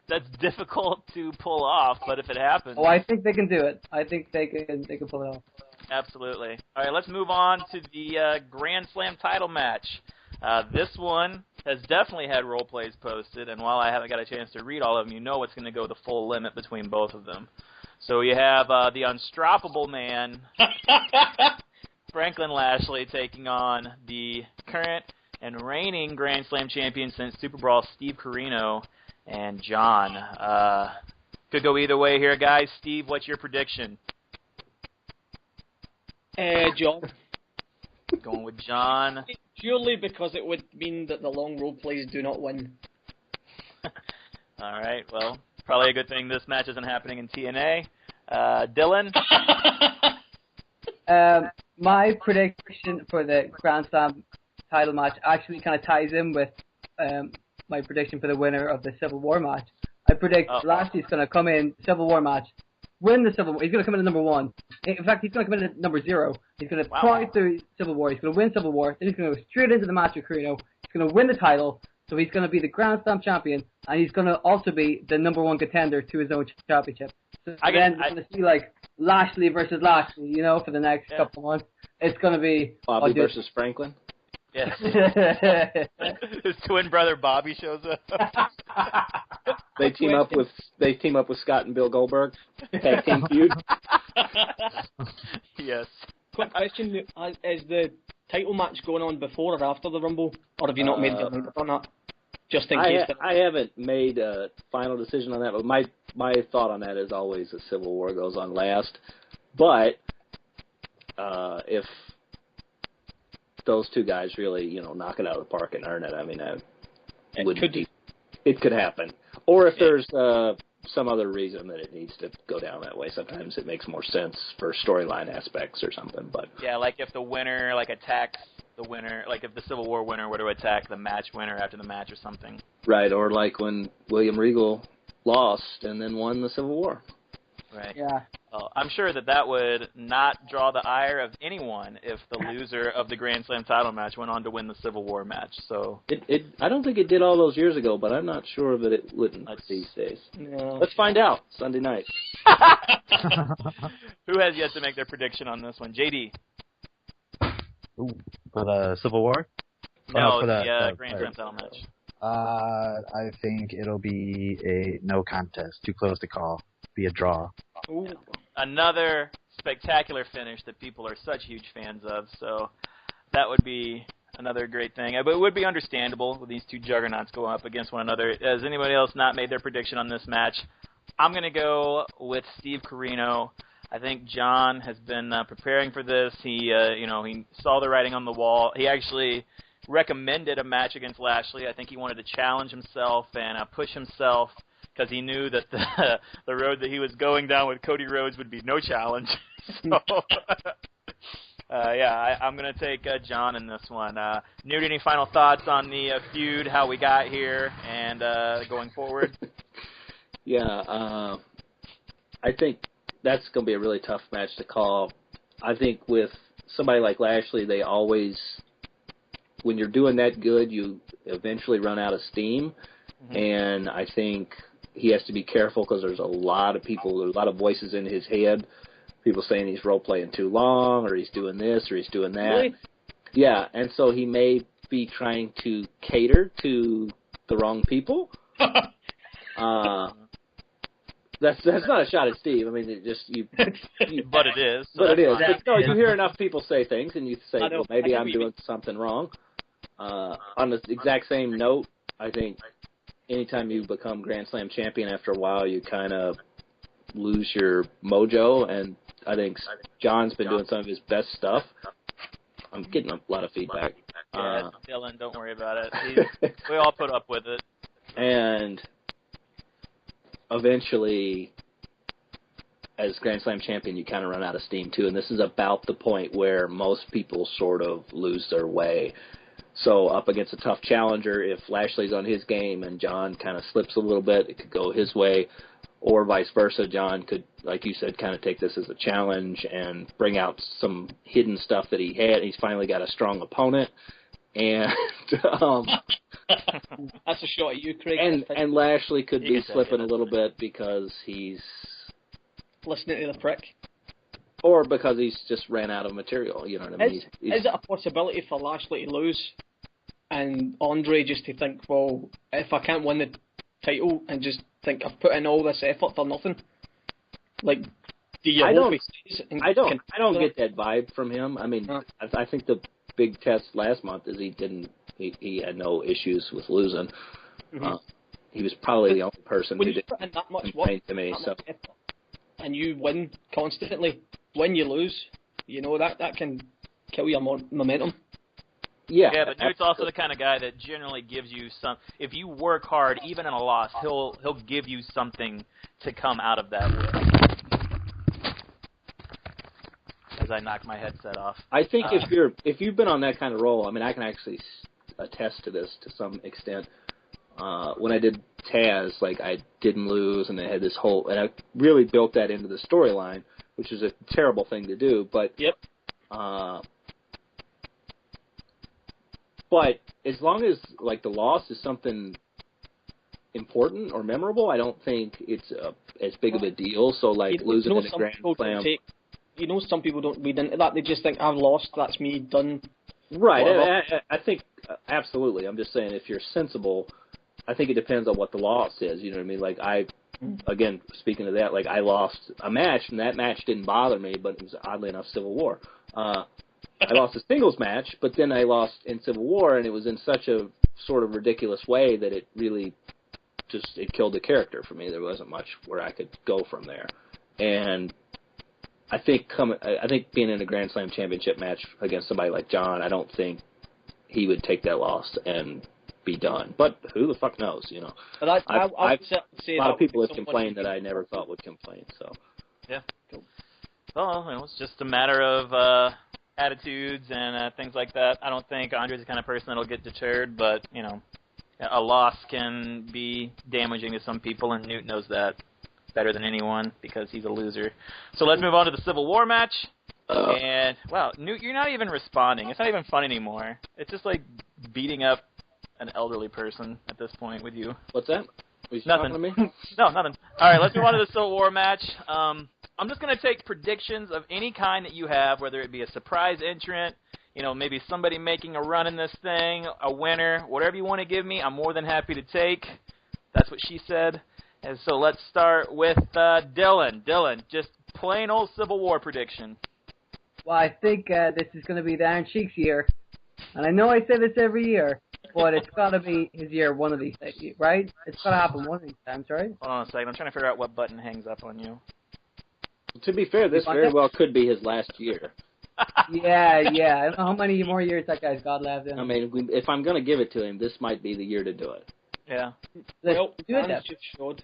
Speaker 1: that's difficult to pull off, but if it happens...
Speaker 2: Oh, I think they can do it. I think they can pull it off.
Speaker 1: Absolutely. All right, let's move on to the Grand Slam title match. This one has definitely had role plays posted, and while I haven't got a chance to read all of them, you know it's going to go the full limit between both of them. So you have the Unstoppable Man Franklin Lashley taking on the current and reigning Grand Slam champion since Super Brawl, Steve Corino and John. Could go either way here, guys. Steve, what's your prediction?
Speaker 5: John.
Speaker 1: Going with John.
Speaker 5: Purely because it would mean that the long role plays do not win.
Speaker 1: All right, well, probably a good thing this match isn't happening in TNA. Dylan?
Speaker 2: My prediction for the Grand Slam title match actually kind of ties in with my prediction for the winner of the Civil War match. I predict Lashley's going to come in Civil War match, win the Civil War. He's going to come in at number 1. In fact, he's going to come in at number 0. He's going to fight through Civil War. He's going to win Civil War. Then he's going to go straight into the match with Carino. He's going to win the title. So he's going to be the Grand Slam champion, and he's going to also be the number 1 contender to his own championship. So then we're going to see like Lashley versus Lashley, for the next couple of months. It's going to be
Speaker 4: Bobby versus Franklin.
Speaker 1: Yes. His twin brother Bobby shows up.
Speaker 4: They team up with Scott and Bill Goldberg. Tag team feud.
Speaker 1: Yes.
Speaker 5: Quick question: is the title match going on before or after the Rumble, or have you not made the mind up on that? Just in case.
Speaker 4: I haven't made a final decision on that, but my thought on that is always the Civil War goes on last. But if those two guys really, knock it out of the park and earn it, I mean, it could happen. Or if there's some other reason that it needs to go down that way, sometimes it makes more sense for storyline aspects or something. But
Speaker 1: yeah, like if the winner attacks the winner, like if the Civil War winner were to attack the match winner after the match or something.
Speaker 4: Right, or like when William Regal lost and then won the Civil War.
Speaker 1: Right.
Speaker 2: Yeah.
Speaker 1: Well, I'm sure that would not draw the ire of anyone if the loser of the Grand Slam title match went on to win the Civil War match. So
Speaker 4: I don't think it did all those years ago, but I'm not sure that it wouldn't these days.
Speaker 5: No.
Speaker 4: Let's find out Sunday night.
Speaker 1: Who has yet to make their prediction on this one? JD.
Speaker 3: Ooh, for the Civil War?
Speaker 1: No,
Speaker 3: for
Speaker 1: the Grand Slam title match.
Speaker 3: I think it'll be a no contest. Too close to call. Be a draw.
Speaker 5: Ooh.
Speaker 1: Another spectacular finish that people are such huge fans of, so that would be another great thing. But it would be understandable with these two juggernauts going up against one another. Has anybody else not made their prediction on this match? I'm going to go with Steve Corino. I think John has been preparing for this. He saw the writing on the wall. He actually recommended a match against Lashley. I think he wanted to challenge himself and push himself, because he knew that the road that he was going down with Cody Rhodes would be no challenge. So, I'm going to take John in this one. Newt, any final thoughts on the feud, how we got here, and going forward?
Speaker 4: Yeah, I think that's going to be a really tough match to call. I think with somebody like Lashley, they always, when you're doing that good, you eventually run out of steam. Mm-hmm. And I think he has to be careful because there's a lot of voices in his head. People saying he's role-playing too long, or he's doing this, or he's doing that.
Speaker 5: Really?
Speaker 4: Yeah, and so he may be trying to cater to the wrong people. That's not a shot at Steve. I mean,
Speaker 1: but it is. So
Speaker 4: but it is.
Speaker 1: fine.
Speaker 4: But no, you hear enough people say things, and you say, well, maybe I'm doing something wrong. On the exact same note, I think anytime you become Grand Slam champion, after a while, you kind of lose your mojo, and I think John's been doing some of his best stuff. I'm getting a lot of feedback.
Speaker 1: Yeah, Dylan, don't worry about it. We all put up with it.
Speaker 4: And eventually, as Grand Slam champion, you kind of run out of steam, too, and this is about the point where most people sort of lose their way. So up against a tough challenger, if Lashley's on his game and John kind of slips a little bit, it could go his way, or vice versa. John could, like you said, kind of take this as a challenge and bring out some hidden stuff that he had. He's finally got a strong opponent, and
Speaker 5: that's a shot at you, Craig.
Speaker 4: And Lashley could be slipping a little bit because he's
Speaker 5: listening to the prick.
Speaker 4: Or because he's just ran out of material, you know what I mean?
Speaker 5: Is it a possibility for Lashley to lose and Andre just to think, well, if I can't win the title, and just think I've put in all this effort for nothing? Like, do your
Speaker 4: I
Speaker 5: whole
Speaker 4: don't-
Speaker 5: face and
Speaker 4: I don't get that vibe from him. I mean,
Speaker 5: No.
Speaker 4: I think the big test last month is he had no issues with losing.
Speaker 5: Mhm.
Speaker 4: He was probably the only person
Speaker 5: When
Speaker 4: who
Speaker 5: you
Speaker 4: didn't
Speaker 5: put in that much work,
Speaker 4: complain to me.
Speaker 5: that
Speaker 4: So
Speaker 5: much effort, and you win constantly, when you lose, you know that can kill your momentum.
Speaker 1: Yeah, but Newt's also the kind of guy that generally gives you some. If you work hard, even in a loss, he'll give you something to come out of that with. As I knock my headset off.
Speaker 4: I think if you've been on that kind of roll, I mean, I can actually attest to this to some extent. When I did Taz, like I didn't lose, and I had this whole, and I really built that into the storyline, which is a terrible thing to do. But
Speaker 5: Yep.
Speaker 4: But as long as like the loss is something important or memorable, I don't think it's as big of a deal. So like losing in a Grand Slam.
Speaker 5: Some people don't read into that. They just think, I've lost, that's me, done.
Speaker 4: Right. I think absolutely. I'm just saying, if you're sensible, I think it depends on what the loss is. You know what I mean? Like again, speaking of that, like I lost a match, and that match didn't bother me, but it was oddly enough Civil War. I lost a singles match, but then I lost in Civil War, and it was in such a sort of ridiculous way that it really it killed the character for me. There wasn't much where I could go from there, and I think being in a Grand Slam championship match against somebody like John, I don't think he would take that loss and be done. But who the fuck knows, you know?
Speaker 5: But
Speaker 4: I've
Speaker 5: say
Speaker 4: a lot of people have
Speaker 5: someone
Speaker 4: complained that I never thought would complain. So
Speaker 1: yeah, cool. Well, it's just a matter of attitudes and things like that. I don't think Andre's the kind of person that'll get deterred, but a loss can be damaging to some people, and Newt knows that better than anyone because he's a loser. So let's move on to the Civil War match. And, wow, Newt, you're not even responding. It's not even fun anymore. It's just like beating up an elderly person at this point with you.
Speaker 4: what's that? Was you
Speaker 1: Nothing.
Speaker 4: talking to me?
Speaker 1: No, nothing. All right, let's move on to the Civil War match. I'm just going to take predictions of any kind that you have, whether it be a surprise entrant, maybe somebody making a run in this thing, a winner, whatever you want to give me, I'm more than happy to take. That's what she said. And so let's start with Dylan. Dylan, just plain old Civil War prediction.
Speaker 2: Well, I think this is going to be the Iron Sheik's year. And I know I say this every year, but it's got to be his year one of these days, right? It's got to happen one of these times, right?
Speaker 1: Hold on a second. I'm trying to figure out what button hangs up on you.
Speaker 4: To be fair, this very well could be his last year.
Speaker 2: Yeah. I don't know how many more years that guy's got left in him.
Speaker 4: I mean, if I'm going to give it to him, this might be the year to do it.
Speaker 1: Yeah.
Speaker 2: Let's
Speaker 5: Well,
Speaker 2: do it then.
Speaker 5: fans just showed.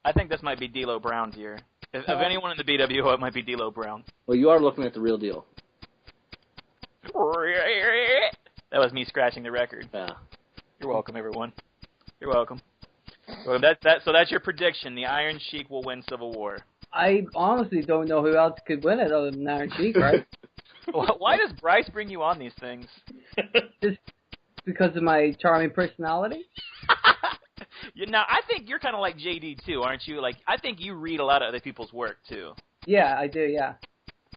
Speaker 1: I think this might be D'Lo Brown's year. If anyone in the BWO, it might be D'Lo Brown.
Speaker 4: Well, you are looking at the real deal.
Speaker 1: That was me scratching the record.
Speaker 4: Yeah.
Speaker 1: You're welcome, everyone. You're welcome. So that's your prediction. The Iron Sheik will win Civil War.
Speaker 2: I honestly don't know who else could win it other than Iron Sheik, right?
Speaker 1: Why does Bryce bring you on these things?
Speaker 2: Just because of my charming personality?
Speaker 1: Now, I think you're kind of like JD too, aren't you? Like, I think you read a lot of other people's work too.
Speaker 2: Yeah, I do, yeah.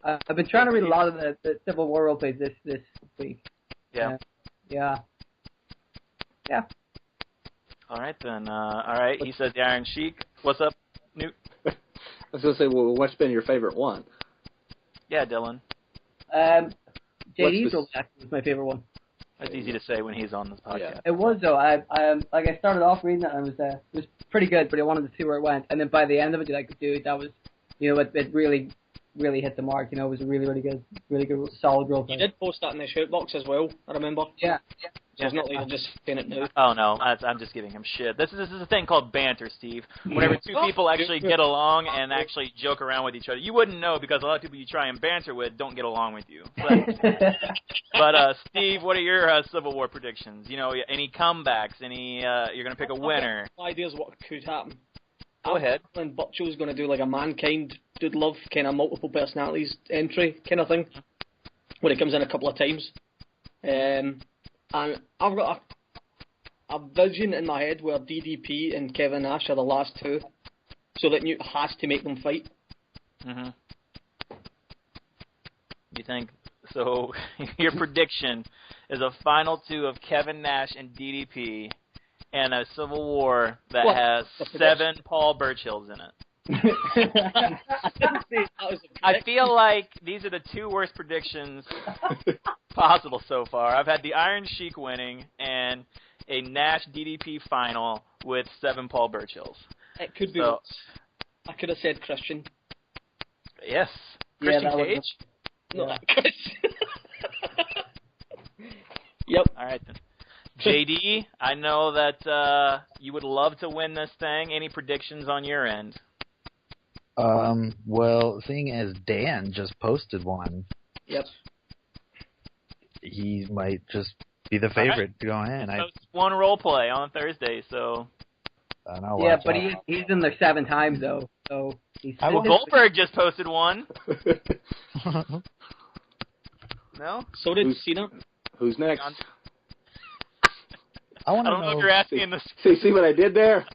Speaker 2: I've been trying to read a lot of the Civil War role plays this week.
Speaker 1: Yeah.
Speaker 2: Yeah.
Speaker 1: All right, then. All right, he says the Iron Sheik. What's up, Newt?
Speaker 4: I was going to say, well, what's been your favorite one?
Speaker 1: Yeah, Dylan.
Speaker 2: JD's role play was my favorite one.
Speaker 1: That's easy to say when he's on this podcast.
Speaker 2: Yeah. It was though. I started off reading it and it was pretty good, but I wanted to see where it went. And then by the end of it, you're like, dude, that was, it really hit the mark. It was a really good, solid role play.
Speaker 5: You did post that in the shout box as well, I remember.
Speaker 2: Yeah.
Speaker 5: So it's not like you're just saying it now.
Speaker 1: Oh, no, I'm just giving him shit. This is a thing called banter, Steve. Whenever two people actually get along and actually joke around with each other. You wouldn't know because a lot of people you try and banter with don't get along with you. But Steve, what are your Civil War predictions? Any comebacks? You're going to pick a winner?
Speaker 5: Ideas what could happen.
Speaker 1: Go ahead.
Speaker 5: And Butcho's going to do like a Mankind Dude Love kind of multiple personalities entry kind of thing, where he comes in a couple of times. And I've got a vision in my head where DDP and Kevin Nash are the last two, so that Newt has to make them fight.
Speaker 1: Mm-hmm. You think so? Your prediction is a final two of Kevin Nash and DDP, and a Civil War that has 7 Paul Burchills in it. I feel like these are the two worst predictions possible so far. I've had the Iron Sheik winning and a Nash DDP final with 7 Paul Burchills.
Speaker 5: It could be worse. I could have said Christian.
Speaker 1: Yes. Christian Cage?
Speaker 5: No, Chris. Yep.
Speaker 1: All right, then. JD, I know that you would love to win this thing. Any predictions on your end?
Speaker 3: Well, seeing as Dan just posted one,
Speaker 5: yep,
Speaker 3: he might just be the favorite to go in.
Speaker 1: He one role play on Thursday, so.
Speaker 2: Yeah, but he's in there 7 times though, so he's.
Speaker 1: Well, Goldberg just posted one. No.
Speaker 5: So did Cena.
Speaker 4: Who's next?
Speaker 3: I don't
Speaker 1: know if you're asking this.
Speaker 4: See what I did there?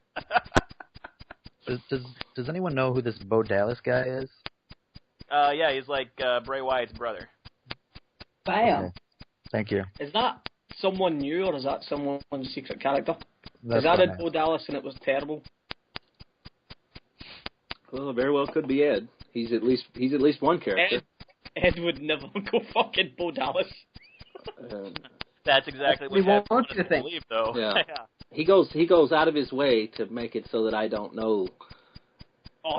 Speaker 3: Does anyone know who this Bo Dallas guy is?
Speaker 1: Yeah, he's like Bray Wyatt's brother.
Speaker 2: Bam.
Speaker 3: Okay. Thank you.
Speaker 5: Is that someone new or is that someone's secret character? Because
Speaker 3: That's
Speaker 5: I did Bo Dallas and it was terrible.
Speaker 4: Well, it very well could be Ed. He's at least one character.
Speaker 5: Ed would never go fucking Bo Dallas.
Speaker 1: That's exactly what
Speaker 2: I want
Speaker 1: to
Speaker 2: you to think.
Speaker 1: believe, though.
Speaker 4: Yeah. He goes out of his way to make it so that I don't know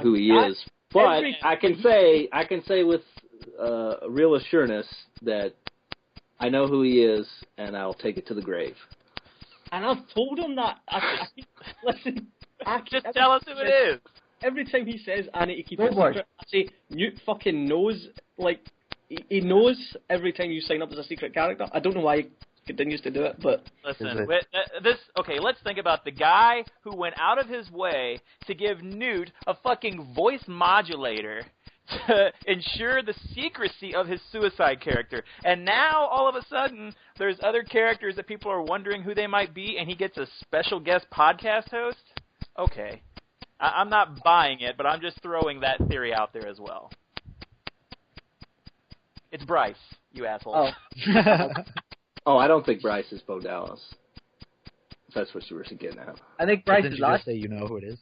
Speaker 4: who he is. But I can say with real assurance that I know who he is, and I'll take it to the grave.
Speaker 5: And I've told him that. Listen,
Speaker 1: just tell us who it is.
Speaker 5: Every time he says, I need to keep it secret, I say, Newt fucking knows. Like, he knows every time you sign up as a secret character. I don't know why he continues to do it, but...
Speaker 1: Listen, let's think about the guy who went out of his way to give Newt a fucking voice modulator to ensure the secrecy of his suicide character. And now, all of a sudden, there's other characters that people are wondering who they might be, and he gets a special guest podcast host? Okay. I'm not buying it, but I'm just throwing that theory out there as well. It's Bryce, you asshole.
Speaker 4: Oh, I don't think Bryce is Bo Dallas. If that's what you were getting at.
Speaker 2: I think Bryce is not.
Speaker 3: Say you know who it is.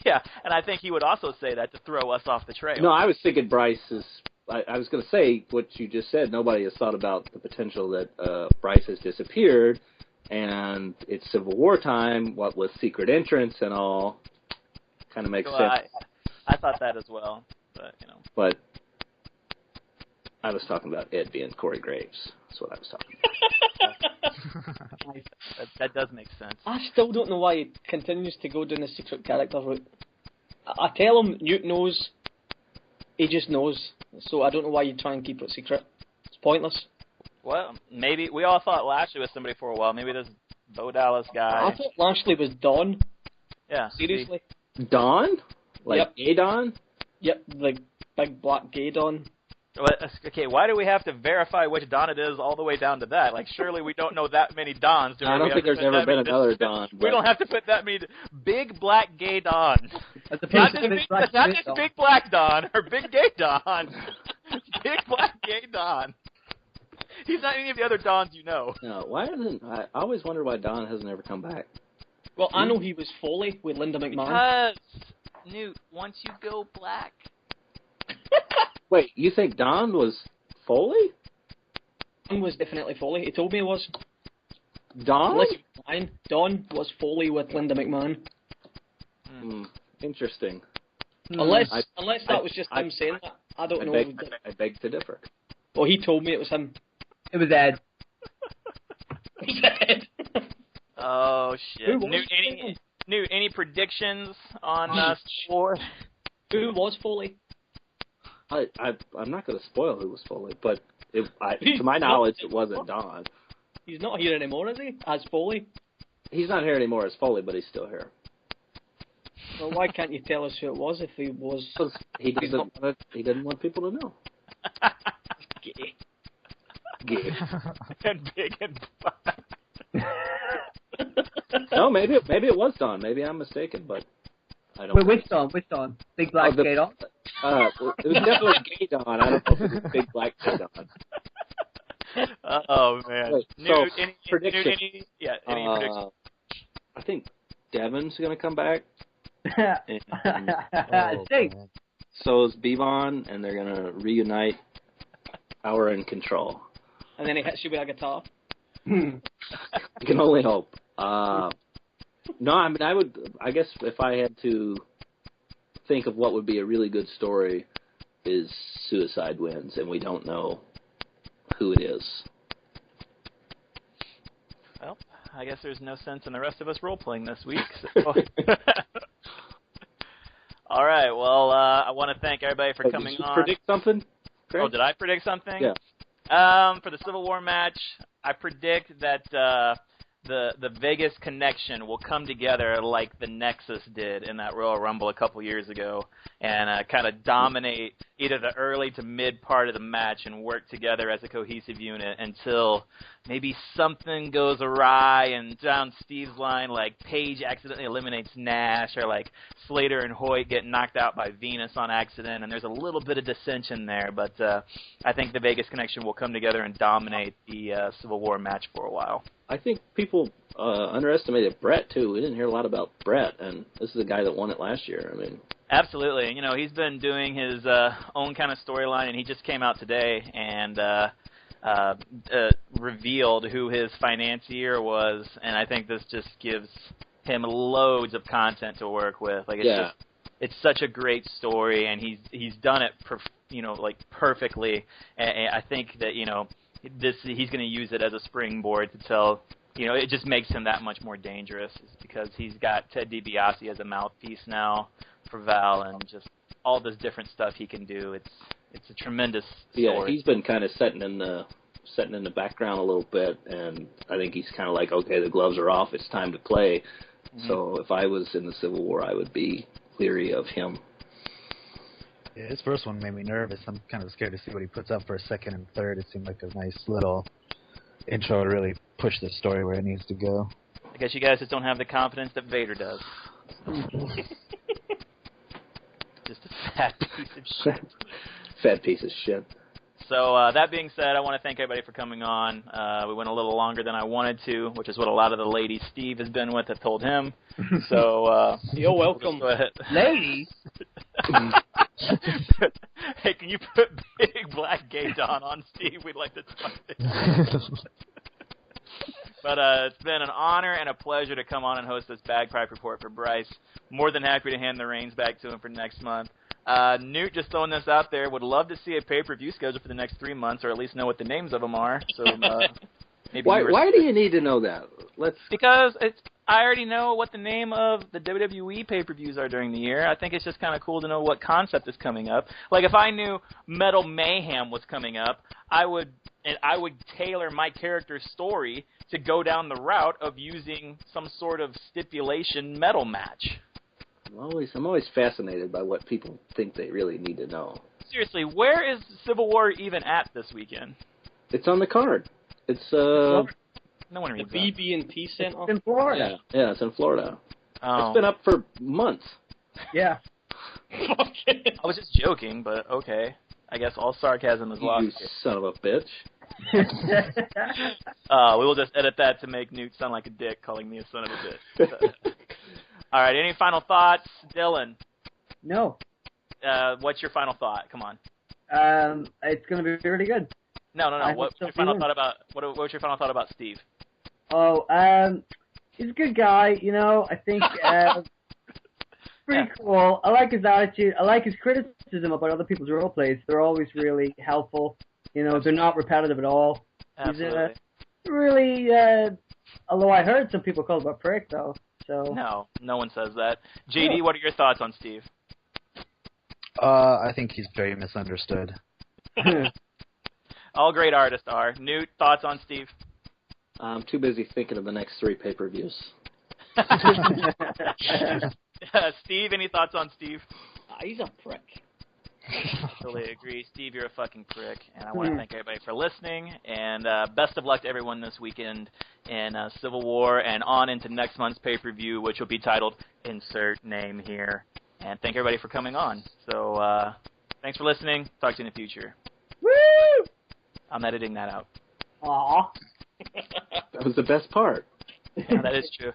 Speaker 1: Yeah, and I think he would also say that to throw us off the trail.
Speaker 4: No, I was thinking Bryce is... I was going to say what you just said. Nobody has thought about the potential that Bryce has disappeared, and it's Civil War time, what with secret entrance and all. Kind of makes sense.
Speaker 1: I thought that as well, but, you know.
Speaker 4: But I was talking about Ed being Corey Graves. That's what I was talking about.
Speaker 1: that does make sense.
Speaker 5: I still don't know why he continues to go down the secret character route. I tell him Newt knows, he just knows. So I don't know why you try and keep it secret. It's pointless.
Speaker 1: Well, maybe we all thought Lashley was somebody for a while. Maybe this Bo Dallas guy.
Speaker 5: I thought Lashley was Don.
Speaker 1: Yeah.
Speaker 5: Seriously.
Speaker 4: Don? Like gay Don?
Speaker 5: Yep, like big black gay Don.
Speaker 1: Okay, why do we have to verify which Don it is all the way down to that? Like, surely we don't know that many Dons.
Speaker 4: I don't think there's ever been another Don.
Speaker 1: We don't have to put that many big black gay Don. Not just big black Don or big gay Don. Big black gay Don. He's not any of the other Dons you know.
Speaker 4: No, why isn't I always wonder why Don hasn't ever come back.
Speaker 5: Well, I know he was Foley with Linda McMahon.
Speaker 1: Because, Newt, once you go black.
Speaker 4: Wait, you think Don was Foley?
Speaker 5: Don was definitely Foley. He told me he was.
Speaker 4: Don?
Speaker 5: Don was Foley with Linda McMahon.
Speaker 4: Interesting.
Speaker 5: Unless that was just him saying that. I don't know.
Speaker 4: I beg to differ.
Speaker 5: Well, he told me it was him.
Speaker 2: It was Ed.
Speaker 5: Ed.
Speaker 1: Oh, shit. Newt, any predictions on War?
Speaker 5: Who was Foley?
Speaker 4: I'm not going to spoil who was Foley, but to my knowledge, it wasn't Don.
Speaker 5: He's not here anymore, is he? As Foley?
Speaker 4: He's not here anymore as Foley, but he's still here.
Speaker 5: Well, why can't you tell us who it was if he was...
Speaker 4: He didn't want people to know.
Speaker 5: Gay.
Speaker 1: And big and fat.
Speaker 4: No, maybe it was Don. Maybe I'm mistaken, but I don't.
Speaker 2: Wait, which Don? Big black gay Don?
Speaker 4: It was definitely gay Don. I don't know if it was big black gay Don.
Speaker 1: Oh man.
Speaker 4: Wait,
Speaker 1: Newt,
Speaker 4: so
Speaker 1: any
Speaker 4: prediction?
Speaker 1: predictions?
Speaker 4: I think Devin's gonna come back. And
Speaker 2: Sting.
Speaker 3: man.
Speaker 4: so is Bevon, and they're going to reunite Power and Control.
Speaker 5: And then he hits you with a guitar.
Speaker 4: You can only hope. No, I mean, I guess if I had to think of what would be a really good story is Suicide wins, and we don't know who it is.
Speaker 1: Well, I guess there's no sense in the rest of us role-playing this week. So. All right, well, I want to thank everybody for coming
Speaker 4: Did you
Speaker 1: on.
Speaker 4: predict something? Craig?
Speaker 1: Oh, did I predict something?
Speaker 4: Yeah.
Speaker 1: For the Civil War match, I predict that the Vegas connection will come together like the Nexus did in that Royal Rumble a couple years ago and kind of dominate either the early to mid part of the match and work together as a cohesive unit until maybe something goes awry and down Steve's line, like Paige accidentally eliminates Nash, or like Slater and Hoyt get knocked out by Venus on accident, and there's a little bit of dissension there, but I think the Vegas connection will come together and dominate the Civil War match for a while.
Speaker 4: I think people underestimated Brett, too. We didn't hear a lot about Brett, and this is the guy that won it last year. I mean,
Speaker 1: absolutely. You know, he's been doing his own kind of storyline, and he just came out today and revealed who his financier was, and I think this just gives him loads of content to work with. Like, it's such a great story, and he's done it, perfectly. And I think that, you know, he's going to use it as a springboard to tell. You know, it just makes him that much more dangerous because he's got Ted DiBiase as a mouthpiece now for Val, and just all this different stuff he can do. It's a tremendous story.
Speaker 4: Yeah, he's been kind of setting in the background a little bit, and I think he's kind of like, okay, the gloves are off, it's time to play. Mm-hmm. So if I was in the Civil War, I would be leery of him.
Speaker 3: Yeah, his first one made me nervous. I'm kind of scared to see what he puts up for a second and third. It seemed like a nice little intro to really push the story where it needs to go.
Speaker 1: I guess you guys just don't have the confidence that Vader does. Just a fat piece of shit.
Speaker 4: Fat piece of shit.
Speaker 1: So that being said, I want to thank everybody for coming on. We went a little longer than I wanted to, which is what a lot of the ladies Steve has been with have told him. So
Speaker 5: you're welcome.
Speaker 1: Go ahead.
Speaker 2: Ladies?
Speaker 1: Hey, can you put big black gay Don on Steve? We'd like to talk to him. But it's been an honor and a pleasure to come on and host this Bagpipe Report for Bryce. More than happy to hand the reins back to him for next month. Newt, just throwing this out there, would love to see a pay-per-view schedule for the next 3 months, or at least know what the names of them are. So maybe
Speaker 4: why do you need to know that?
Speaker 1: Because I already know what the name of the WWE pay-per-views are during the year. I think it's just kind of cool to know what concept is coming up. Like if I knew Metal Mayhem was coming up, I would tailor my character's story to go down the route of using some sort of stipulation metal match.
Speaker 4: I'm always fascinated by what people think they really need to know.
Speaker 1: Seriously, where is Civil War even at this weekend?
Speaker 4: It's on the card. It's
Speaker 1: no one reads
Speaker 5: the BB&T Center.
Speaker 2: It's in Florida.
Speaker 4: Yeah, it's in Florida.
Speaker 1: Oh.
Speaker 4: It's been up for months.
Speaker 2: Yeah.
Speaker 5: Okay.
Speaker 1: I was just joking, but okay. I guess all sarcasm is lost.
Speaker 4: You son of a bitch.
Speaker 1: We will just edit that to make Newt sound like a dick, calling me a son of a bitch. All right, any final thoughts? Dylan?
Speaker 2: No.
Speaker 1: What's your final thought? Come on.
Speaker 2: It's going to be really good.
Speaker 1: No. What's your final thought about Steve?
Speaker 2: Oh, he's a good guy, you know. I think pretty cool. I like his attitude. I like his criticism about other people's role plays. They're always really helpful. You know, they're not repetitive at all.
Speaker 1: Absolutely.
Speaker 2: He's really, although I heard some people call him a prick, though. So.
Speaker 1: No one says that. JD, what are your thoughts on Steve?
Speaker 3: I think he's very misunderstood.
Speaker 1: All great artists are. Newt, thoughts on Steve?
Speaker 4: I'm too busy thinking of the next 3 pay-per-views.
Speaker 1: Steve, any thoughts on Steve?
Speaker 5: He's a prick.
Speaker 1: Totally agree. Steve, you're a fucking prick. And I want to thank everybody for listening. And best of luck to everyone this weekend in Civil War and on into next month's pay-per-view, which will be titled Insert Name Here. And thank everybody for coming on. So thanks for listening. Talk to you in the future.
Speaker 2: Woo!
Speaker 1: I'm editing that out.
Speaker 2: Aw.
Speaker 4: That was the best part.
Speaker 1: Yeah, that is true.